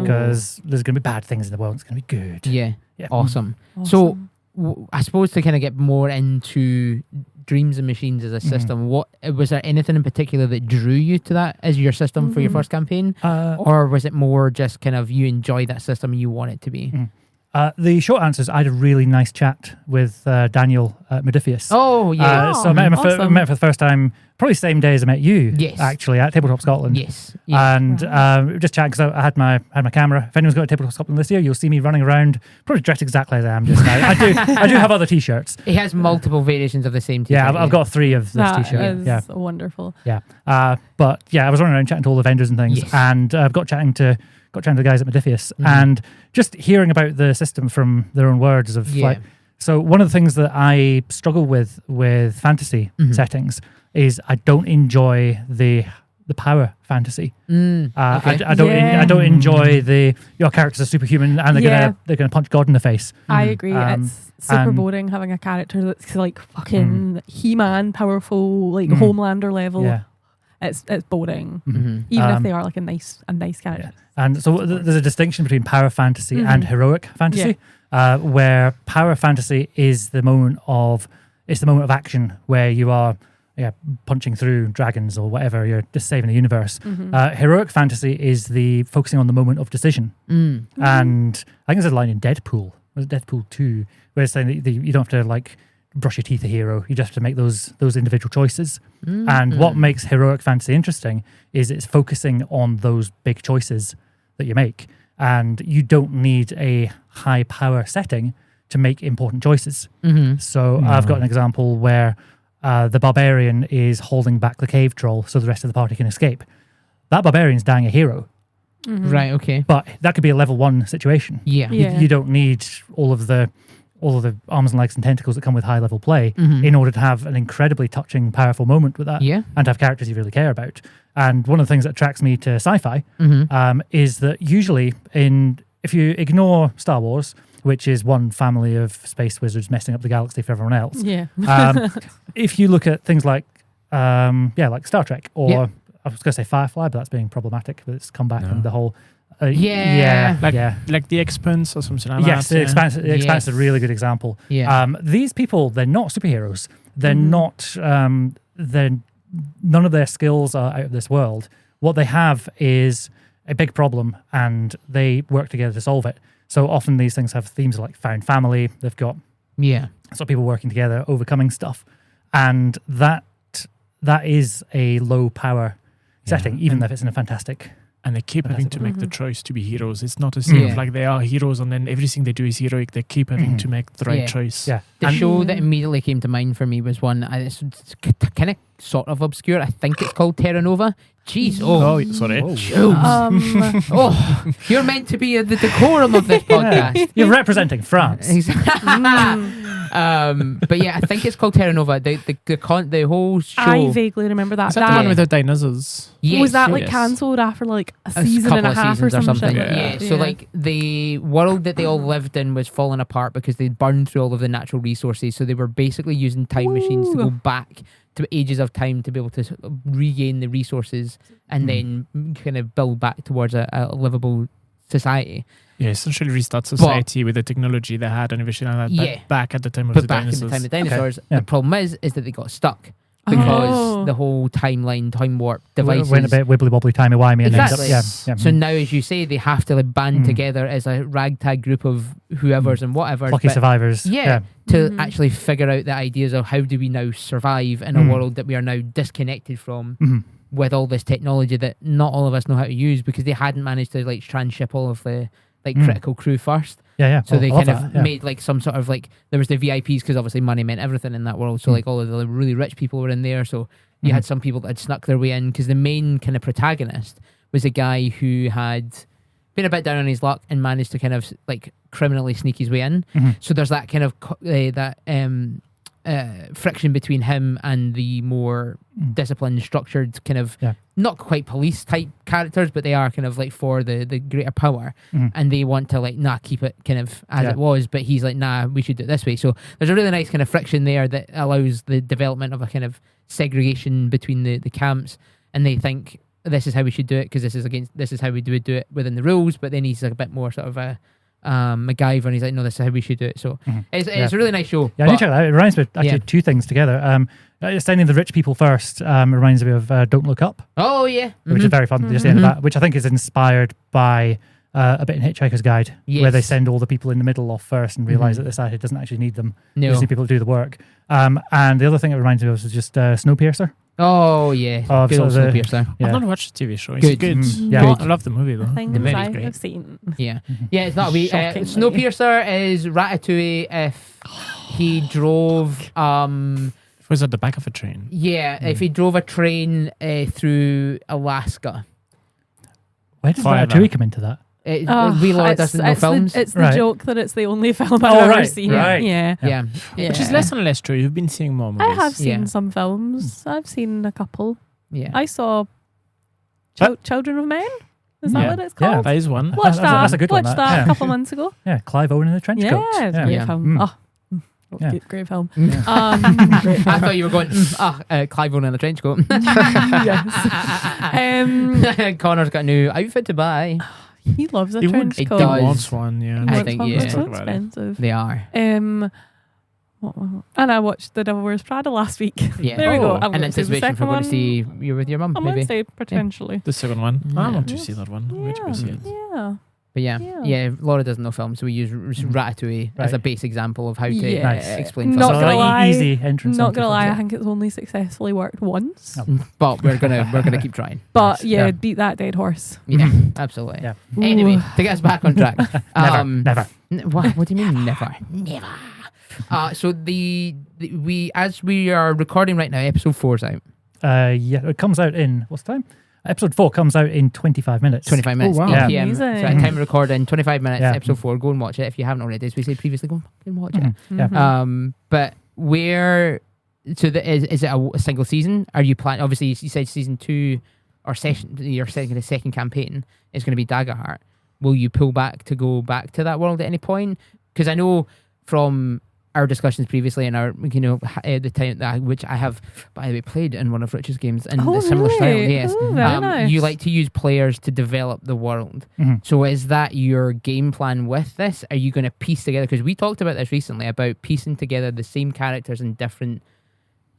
because there's going to be bad things in the world. It's going to be good. Yeah. Yeah. Awesome. So I suppose to kind of get more into Dreams and Machines as a system, what was there anything in particular that drew you to that as your system for your first campaign, or was it more just kind of you enjoy that system and you want it to be? The short answer is I had a really nice chat with Daniel Modiphius. Oh yeah. So I met him, awesome. met him for the first time, probably the same day as I met you. Yes. Actually, at Tabletop Scotland. Yes. Yeah. And just chatting because I had my camera. If anyone's got a Tabletop Scotland this year, you'll see me running around, probably dressed exactly as I am just now. I do have other t-shirts. He has multiple variations of the same t-shirt. Yeah, I've got 3 of this That t-shirt. is Yeah. wonderful. Yeah. But yeah, I was running around chatting to all the vendors and things, Yes. and I've got chatting to the guys at Modiphius, and just hearing about the system from their own words of like. So one of the things that I struggle with fantasy settings is I don't enjoy the power fantasy. Okay. I don't enjoy your characters are superhuman and they're gonna punch God in the face. I agree. It's super and- boring having a character that's like fucking He-Man, powerful, like Homelander level. Yeah. It's boring, Mhm. even if they are like a nice character. And so there's a distinction between power fantasy and heroic fantasy, where power fantasy is the moment of action where you are punching through dragons or whatever, you're just saving the universe. Heroic fantasy is the focusing on the moment of decision. And I think there's a line in Deadpool, was it Deadpool 2, where it's saying that you don't have to like brush your teeth a hero, you just have to make those individual choices. And what makes heroic fantasy interesting is it's focusing on those big choices that you make, and you don't need a high power setting to make important choices. So I've got an example where the barbarian is holding back the cave troll so the rest of the party can escape. That barbarian's dying a hero, Right. Okay. but that could be a level 1 situation. Yeah. Yeah. You don't need all of the arms and legs and tentacles that come with high level play in order to have an incredibly touching, powerful moment with that. Yeah. And have characters you really care about. And one of the things that attracts me to sci-fi is that usually if you ignore Star Wars, which is one family of space wizards messing up the galaxy for everyone else, if you look at things like like Star Trek or I was going to say Firefly, but that's being problematic. But it's come back and the whole Like The Expanse or something like that. Yes, The Expanse is a really good example. Yeah. These people, they're not superheroes. They're not. None of their skills are out of this world. What they have is a big problem, and they work together to solve it. So often these things have themes like found family. They've got sort of people working together, overcoming stuff, and that is a low power setting, even if it's in a fantastic. And they keep having to make the choice to be heroes. It's not a thing of like they are heroes and then everything they do is heroic. They keep having to make the right choice. Yeah. The show that immediately came to mind for me was one, it's kind of sort of obscure. I think it's called Terra Nova. Jeez. Oh, sorry. You're meant to be the decorum of this podcast. You're representing France. But yeah, I think it's called Terra Nova. The whole show. I vaguely remember that. Is that the one with the dinosaurs? Yes, was that like yes. cancelled after like a a season couple and a of half or seasons something? Yeah. So like the world that they all lived in was falling apart because they'd burned through all of the natural resources. So they were basically using time machines to go back to ages of time to be able to sort of regain the resources and then kind of build back towards a livable society. Yeah, essentially restart society with the technology they had and everything like that. Back at the time of the dinosaurs. In the time of dinosaurs. Okay. The problem is that they got stuck because the whole time warp devices went a bit wibbly wobbly, timey wimey, and Exactly. ended up, yeah. So now, as you say, they have to band together as a ragtag group of whoever's and whatever. Lucky survivors. To actually figure out the ideas of how do we now survive in a world that we are now disconnected from with all this technology that not all of us know how to use because they hadn't managed to transship all of the critical crew first. So they kind of made some sort of there was the VIPs because obviously money meant everything in that world. So all of the really rich people were in there. So you had some people that had snuck their way in because the main kind of protagonist was a guy who had been a bit down on his luck and managed to kind of criminally sneak his way in. So there's that kind of friction between him and the more disciplined, structured kind of not quite police type characters, but they are kind of for the greater power, and they want to keep it kind of as it was, but he's nah, we should do it this way. So there's a really nice kind of friction there that allows the development of a kind of segregation between the camps, and they think this is how we should do it because this is how we do it within the rules, but then he's a bit more sort of a MacGyver, and he's no, this is how we should do it. So it's a really nice show. Yeah, I need to check that out. It reminds me of actually two things together. Sending the rich people first reminds me of Don't Look Up. Oh yeah, which is very fun. Just the end of that, which I think is inspired by a bit in Hitchhiker's Guide, where they send all the people in the middle off first and realise that the society doesn't actually need them. No. They just need people to do the work. And the other thing it reminds me of is just Snowpiercer. Oh yeah, good old Snowpiercer. I've not watched the TV show. It's good. Yeah, I love the movie though. The movie's I great. have seen. Yeah, it's not we. Snowpiercer is Ratatouille if he drove. It was at the back of a train. Yeah, if he drove a train through Alaska. Where did Ratatouille come into that? We Laura doesn't know films. It's the joke that it's the only film I've ever seen. Right. Yeah. Which is less and less true. You've been seeing more movies. I have seen some films. I've seen a couple. Yeah. I saw Children of Men. Is that what it's called? Yeah, that is one. Watched that. That's a good one. Watched that a couple months ago. Yeah, Clive Owen in the trench coat. Yeah, it's a great film. Great film. Great film. I thought you were going, Clive Owen in the trench coat. Yes. Connor's got a new outfit to buy. He loves a trench coat. He does. Wants one, yeah. I think, It's so expensive. They are. And I watched The Devil Wears Prada last week. Yeah. There we go. In anticipation for going to see you with your mum, on maybe. Wednesday, potentially. The second one. I want to see that one. I'm going to go see it. Yeah. But yeah, Laura doesn't know film, so we use Ratatouille as a base example of how to explain Not films. gonna lie, easy entrance. Not gonna lie, I think it's only successfully worked once. But we're gonna keep trying. But beat that dead horse. Yeah, absolutely. Yeah. Anyway, to get us back on track. Never. What do you mean never? Never. So we as we are recording right now, episode 4's out. It comes out in what's the time? Episode 4 comes out in 25 minutes. 25 minutes, 8 p.m. Amazing. So at time of recording, 25 minutes, episode 4. Go and watch it if you haven't already. As we said previously, go and watch it. Yeah. But where? So is it a single season? Are you planning? Obviously, you said season 2 or your second campaign is going to be Daggerheart. Will you pull back to go back to that world at any point? Because I know from our discussions previously and our the time that which I have by the way played in one of Rich's games in a similar style. Yes, very nice. You like to use players to develop the world. So is that your game plan with this? Are you going to piece together? Because we talked about this recently about piecing together the same characters in different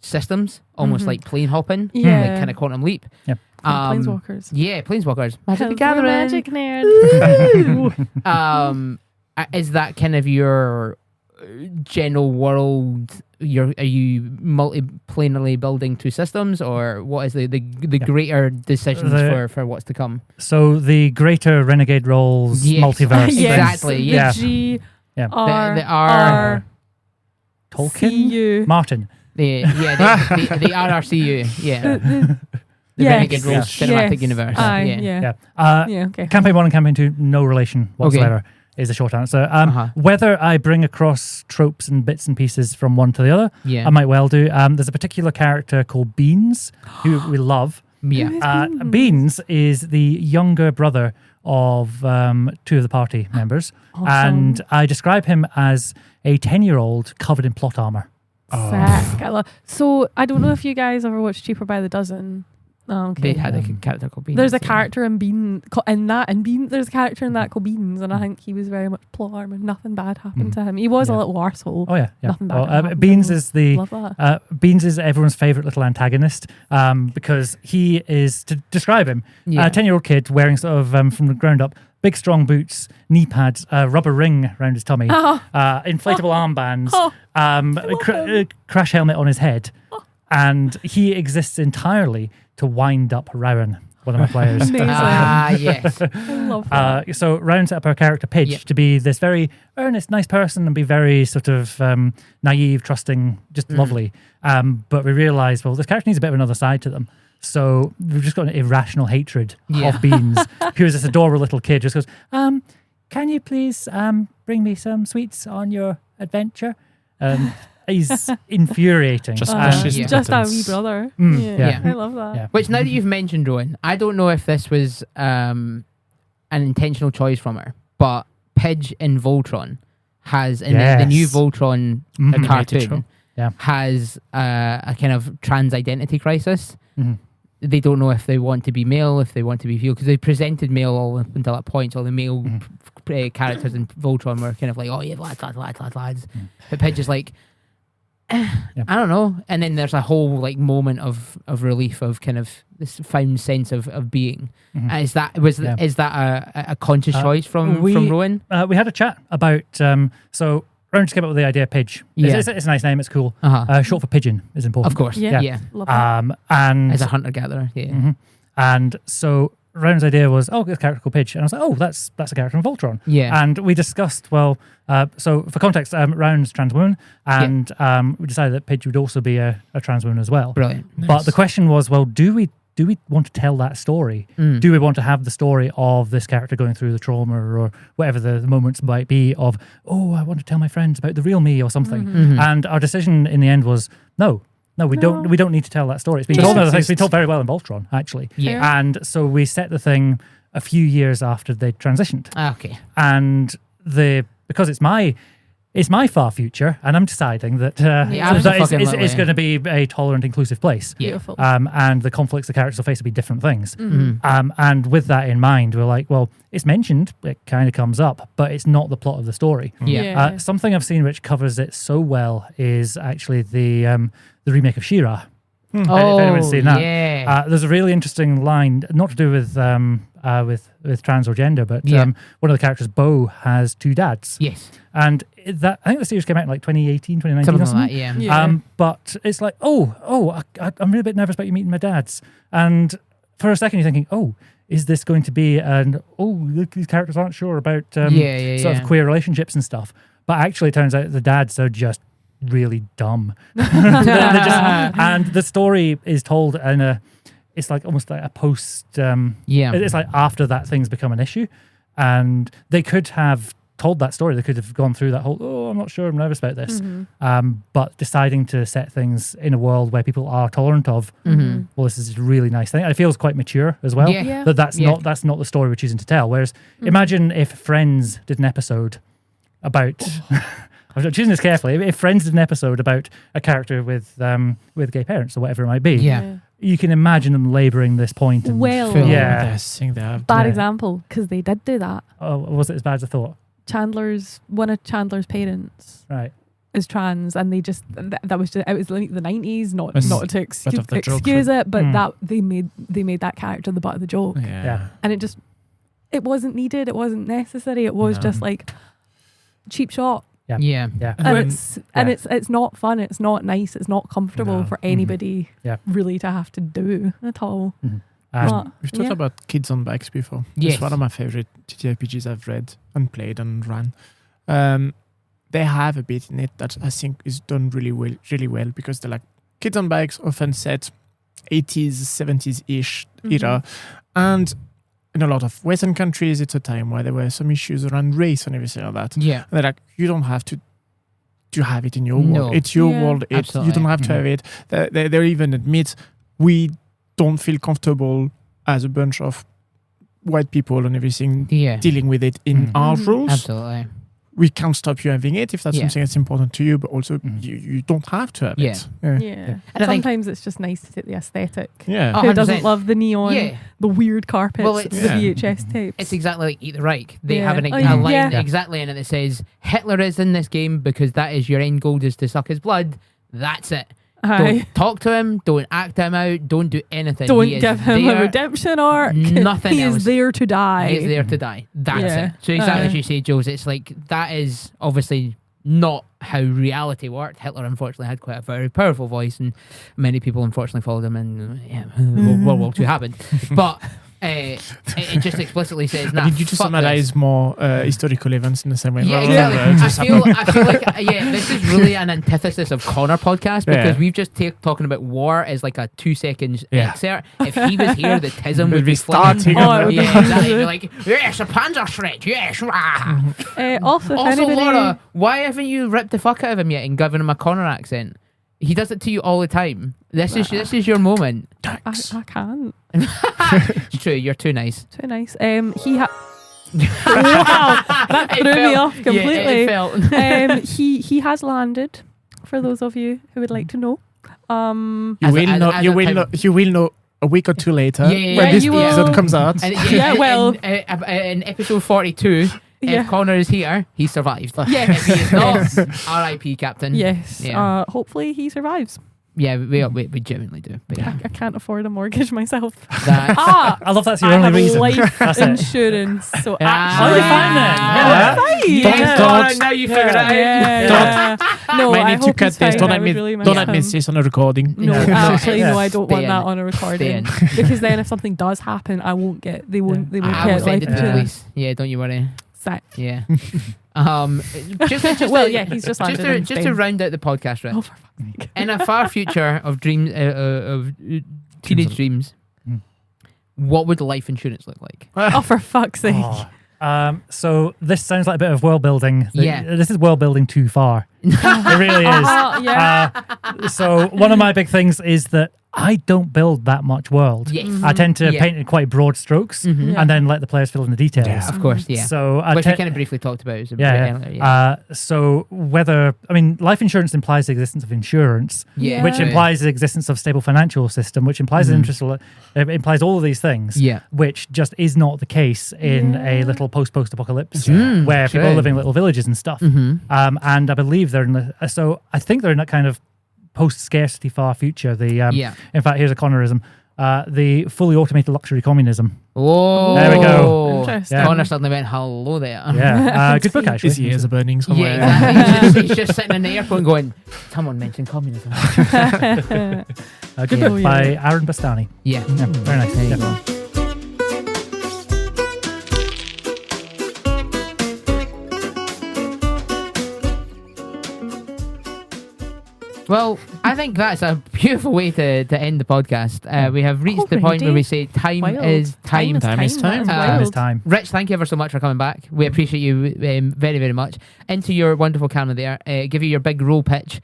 systems, almost like plane hopping, like kind of Quantum Leap. Yep. Planeswalkers. Yeah, Planeswalkers. Magic the Gathering. Gathering. Magic nerd. Is that kind of your general world? Are you multi-planarly building 2 systems, or what is the greater decisions for what's to come? So the greater RenegadeRolls multiverse. Exactly. The G R Tolkien. Martin. The RRCU. Yeah. The RenegadeRolls cinematic universe. Okay. Campaign 1 and Campaign 2, no relation whatsoever. Is the short answer. Whether I bring across tropes and bits and pieces from one to the other, I might well do. There's a particular character called Beans, who we love. Yeah. Beans is the younger brother of 2 of the party members. Awesome. And I describe him as a 10-year-old covered in plot armor. Sick. So I don't know if you guys ever watched Cheaper by the Dozen. Oh, okay. They had a character called Beans. There's a character in Beans there's a character in that called Beans, and I think he was very much plot armor. Nothing bad happened to him. He was a little arsehole. Oh yeah. Nothing bad happened Beans to him. is the Love that. Beans is everyone's favorite little antagonist because he is, to describe him, a 10-year-old kid wearing sort of from the ground up big strong boots, knee pads, rubber ring around his tummy, inflatable armbands, crash helmet on his head, and he exists entirely to wind up Rowan, one of my players. Amazing. Yes. I love that. So Rowan set up our character Pidge to be this very earnest, nice person and be very sort of naive, trusting, just lovely. But we realised, well, this character needs a bit of another side to them. So we've just got an irrational hatred of Beans, who is this adorable little kid, just goes, can you please bring me some sweets on your adventure? He's infuriating. Just just a wee brother. I love that. Yeah. Which, now that you've mentioned Rowan, I don't know if this was an intentional choice from her, but Pidge in Voltron has, in the new Voltron cartoon, has a kind of trans identity crisis. They don't know if they want to be male, if they want to be female, because they presented male all up until that point. So all the male characters in Voltron were kind of like, oh yeah, lads. But Pidge is like, I don't know. And then there's a whole like moment of relief, of kind of this found sense of being. Is that a conscious choice from Rowan? We had a chat about so Rowan just came up with the idea of Pidge. It's a nice name, it's cool. Short for pigeon is important. Of course. Yeah. Love that. And as a hunter-gatherer, and so Rowan's idea was, this character called Pidge. And I was like, that's a character in Voltron. Yeah. And we discussed, so for context, Rowan's trans woman, and we decided that Pidge would also be a trans woman as well. Brilliant. Nice. But the question was, well, do we want to tell that story? Do we want to have the story of this character going through the trauma or whatever the moments might be of, I want to tell my friends about the real me or something? And our decision in the end was, no, we don't need to tell that story. It's been told. It's been told very well in Voltron, actually. Yeah. And so we set the thing a few years after they transitioned. Okay. And because it's my far future, and I'm deciding that it's going to be a tolerant, inclusive place. Beautiful. And the conflicts the characters will face will be different things. And with that in mind, we're like, well, it's mentioned, it kind of comes up, but it's not the plot of the story. Something I've seen which covers it so well is actually the remake of She-Ra. If anyone's seen that. Yeah. There's a really interesting line, not to do with trans or gender, but one of the characters, Bo, has two dads. Yes. And I think the series came out in like 2018, 2019 or something. Like that, but it's like, I'm really a bit nervous about you meeting my dads. And for a second you're thinking, is this going to be look, these characters aren't sure about sort of queer relationships and stuff. But actually it turns out the dads are just really dumb. And the story is told in it's like almost like a post it's like after that thing's become an issue, and they could have told that story, they could have gone through that whole I'm not sure, I'm nervous about this, but deciding to set things in a world where people are tolerant of this is a really nice thing. It feels quite mature as well. That's not the story we're choosing to tell. Whereas imagine if Friends did an episode about I'm choosing this carefully. If Friends did an episode about a character with gay parents or whatever it might be, you can imagine them labouring this point. And Bad example, because they did do that. Was it as bad as I thought? One of Chandler's parents, right, is trans, and they just it was like the 90s, not to excuse it, but that they made that character the butt of the joke, and it wasn't needed, it wasn't necessary, it was just like cheap shot. And it's not fun, it's not nice, it's not comfortable for anybody really to have to do at all. We've talked about Kids on Bikes before. Yes. It's one of my favorite TTRPGs I've read and played and run. They have a bit in it that I think is done really well, because they're like, Kids on Bikes often set 80s, 70s-ish era, and in a lot of Western countries, it's a time where there were some issues around race and everything like that. Yeah. And they're like, you don't have to have it in your world. It's your world. You don't have to have it. They even admit, we don't feel comfortable as a bunch of white people and everything dealing with it in our rules. Absolutely. we can't stop you having it if that's Yeah. something that's important to you, but also you don't have to have it. Yeah. And I think- Sometimes it's just nice to take the aesthetic. Yeah. Oh, Who doesn't 100%. love the neon, Yeah. the weird carpets, Well, the it's- VHS tapes? It's exactly like Eat the Reich. They Yeah. have Oh, a yeah. line Yeah. exactly in it that says Hitler is in this game because that is your end goal, is to suck his blood. That's it. Aye. Don't talk to him. Don't act him out. Don't do anything. Don't He is give him a there. redemption arc. Nothing He else. is there to die. He's there to die. That's Yeah. it. So exactly Aye. as you say, Jules, it's like that is obviously not how reality worked. Hitler unfortunately had quite a very powerful voice, and many people unfortunately followed him, and World War II happened. But it just explicitly says, nah, I mean, you just fuck analyze this. more historical events in the same way. Yeah, rather than, exactly. just I feel like this is really an antithesis of Connor podcast because Yeah. we've just talking about war as like a 2 second Yeah. excerpt. If he was here, the tism would We'd be be starting flaming. on it would be Yeah, exactly. crazy. Be like, yes, a Panzerschreit, yes. Rah. Also, if Also, anybody, Laura, why haven't you ripped the fuck out of him yet and given him a Connor accent? He does it to you all the time. This is your moment. I can't. It's true. You're too nice. Too nice. He wow, that It threw me felt- off Yeah, completely. it felt. He has landed. For those of you who would like to know, You As a- will as- know. as You a will time- know. You will know a week or two later Yeah, when this you will. episode comes out. And, Yeah, well- in episode 42, Yeah. if Connor is here, he survived. Yes. If he is not, R.I.P. Captain. yes. Yeah. Hopefully he survives. Yeah, we genuinely do. But yeah, I can't afford a mortgage myself. that, I love that's your I only have reason. life That's it. insurance, so Ah. actually, Oh, you're fine then. Yeah. Fine. Don't- now you figured it out. Yeah. No, Might I need to hope cut he's this. fine. Don't I admit. would really miss Don't him. admit this on a recording. No, No. actually, Yes. no. I don't Stay want in. that on a recording because then if something does happen, I won't get. They won't. They won't I will get send life it to the insurance. police. Yeah, don't you worry. Sick. Yeah. Just Well, to- yeah, he's just landed in just to Spain. round out the podcast, Rich. Oh, for fuck's sake. In a far future of dreams of teenage dreams, what would life insurance look like? Oh, for fuck's sake. Oh. So this sounds like a bit of world building. Yeah. This is world building too far. It really is. Yeah. So one of my big things is that I don't build that much world. Yes. I tend to Yeah. paint in quite broad strokes Mhm. Yeah. and then let the players fill in the details. Yeah. Of course, yeah. So I Which we te- kind of briefly talked about. It was yeah, earlier, yeah. So whether life insurance implies the existence of insurance, Yeah. which Yeah. implies the existence of stable financial system, which implies Mhm. an interest. It implies all of these things, Yeah. which just is not the case in a Yeah. little post-apocalypse Mm, where people true. are living in little villages and stuff. Mm-hmm. And I believe they're in the. So I think they're in that kind of post-scarcity far future. The Yeah. in fact, here's a Connorism. The fully automated luxury communism. Oh, There we go. Interesting. Yeah. Connor suddenly went, hello there. Yeah, good book actually. His ears are burning somewhere. Yeah, exactly. he's just sitting in the airport going, someone mentioned communism. Good Yeah. book Oh, yeah. by Aaron Bastani. Yeah. Yeah, very nice. There you Yeah. go. Well, I think that's a beautiful way to end the podcast. We have reached the point where we say time Wild. is time. Time is time. That's Time is wild. time. Rich, thank you ever so much for coming back. We appreciate you very, very much. Into your wonderful camera there, give you your big role pitch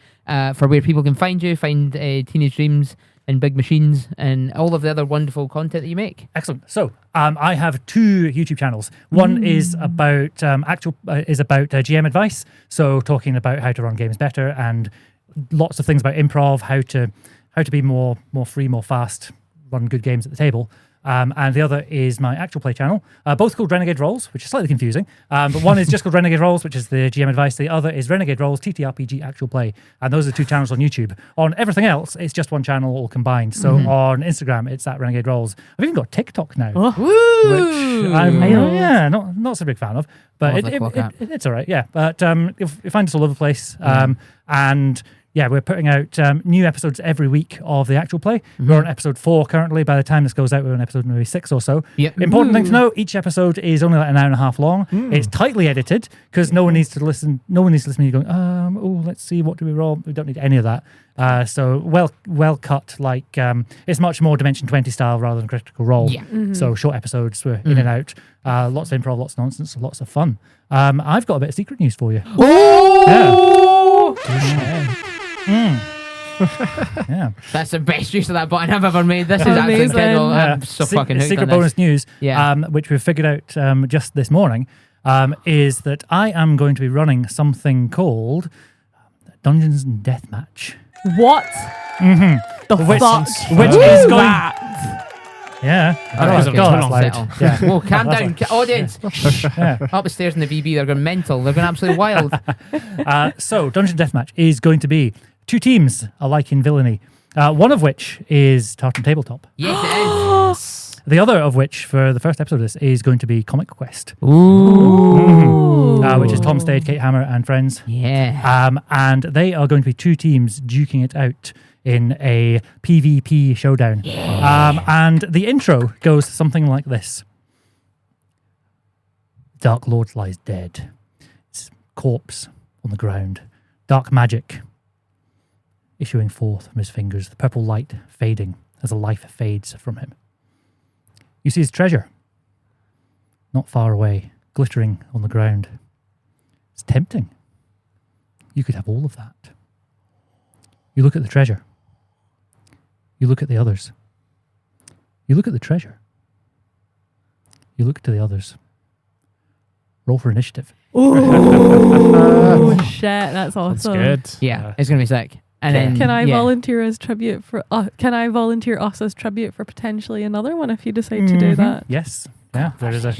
for where people can find you, find Teenage Dreams and Big Machines and all of the other wonderful content that you make. Excellent. So I have 2 YouTube channels. One is about GM advice, so talking about how to run games better and lots of things about improv, how to be more free, more fast, run good games at the table. And the other is my actual play channel, both called Renegade Rolls, which is slightly confusing. But one is just called Renegade Rolls, which is the GM advice. The other is Renegade Rolls, TTRPG actual play. And those are the 2 channels on YouTube. On everything else, it's just one channel all combined. So on Instagram, it's at Renegade Rolls. I've even got TikTok now. Woo! Which I'm Nice. not so big fan of, but Lovely clock it's all right. Yeah, but you find us all over the place, and yeah, we're putting out new episodes every week of the actual play. We're on episode 4 currently. By the time this goes out, we're on episode maybe 6 or so. Yep. Important thing to know: each episode is only like an hour and a half long. It's tightly edited because no one needs to listen. No one needs to listen to you going, oh, let's see, what do we roll? We don't need any of that. So well cut. Like it's much more Dimension 20 style rather than Critical Role. Yeah. So short episodes, we're in and out. Lots of improv, lots of nonsense, lots of fun. I've got a bit of secret news for you. Oh! Yeah. That's the best use of that button I've ever made. This is Amazing. absolutely incredible. I'm so Se- fucking hooked secret on this. bonus news, Yeah. which we've figured out just this morning. is that I am going to be running something called Dungeons and Deathmatch. What? The Which fuck? is going... that? Yeah. Alright, okay, God, hold that's on, loud. settle. Yeah. Whoa, calm down, audience. Yeah. Up the stairs in the VB, they're going mental. They're going absolutely wild. So, Dungeon Deathmatch is going to be 2 teams alike in villainy. One of which is Tartan Tabletop. Yes, it is. The other of which, for the first episode of this, is going to be Comic Quest. Ooh. Which is Tom Stade, Kate Hammer, and friends. Yeah. And they are going to be 2 teams duking it out in a PvP showdown. Yeah. And the intro goes something like this. Dark Lord lies dead. His corpse on the ground. Dark magic issuing forth from his fingers. The purple light fading as the life fades from him. You see his treasure, not far away, glittering on the ground. It's tempting. You could have all of that. You look at the treasure. You look at the others. You look at the treasure. You look to the others. Roll for initiative. Oh shit, that's awesome. That's good. Yeah, it's going to be sick. And then, Can I volunteer as tribute for? Can I volunteer us as tribute for potentially another one if you decide to do that? Yes. Yeah. There is a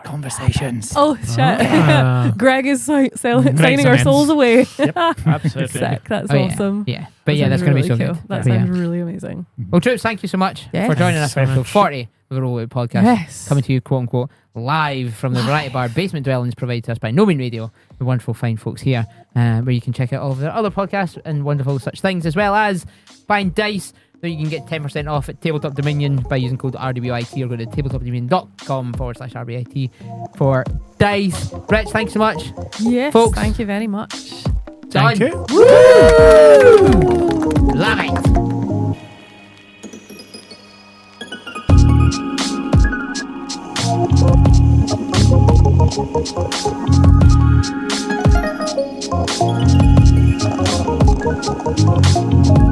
conversations. Oh shit! Greg is signing our souls away. Absolutely. Sick. That's Oh, awesome. Yeah. But yeah, that's going to be so cool. good. That But sounds yeah. really amazing. Well, Troops, thank you so much for joining us for episode 40 of the Roll Out Podcast. Yes. Coming to you, quote unquote, live from the Variety Bar basement dwellings provided to us by No Mean Radio, the wonderful fine folks here, where you can check out all of their other podcasts and wonderful such things, as well as buying dice. So you can get 10% off at Tabletop Dominion by using code RWIT, or go to tabletopdominion.com/RWIT for dice. Rich, thanks so much. Yes, folks. thank you very much. Thank you. Woo! Love it. Thank you.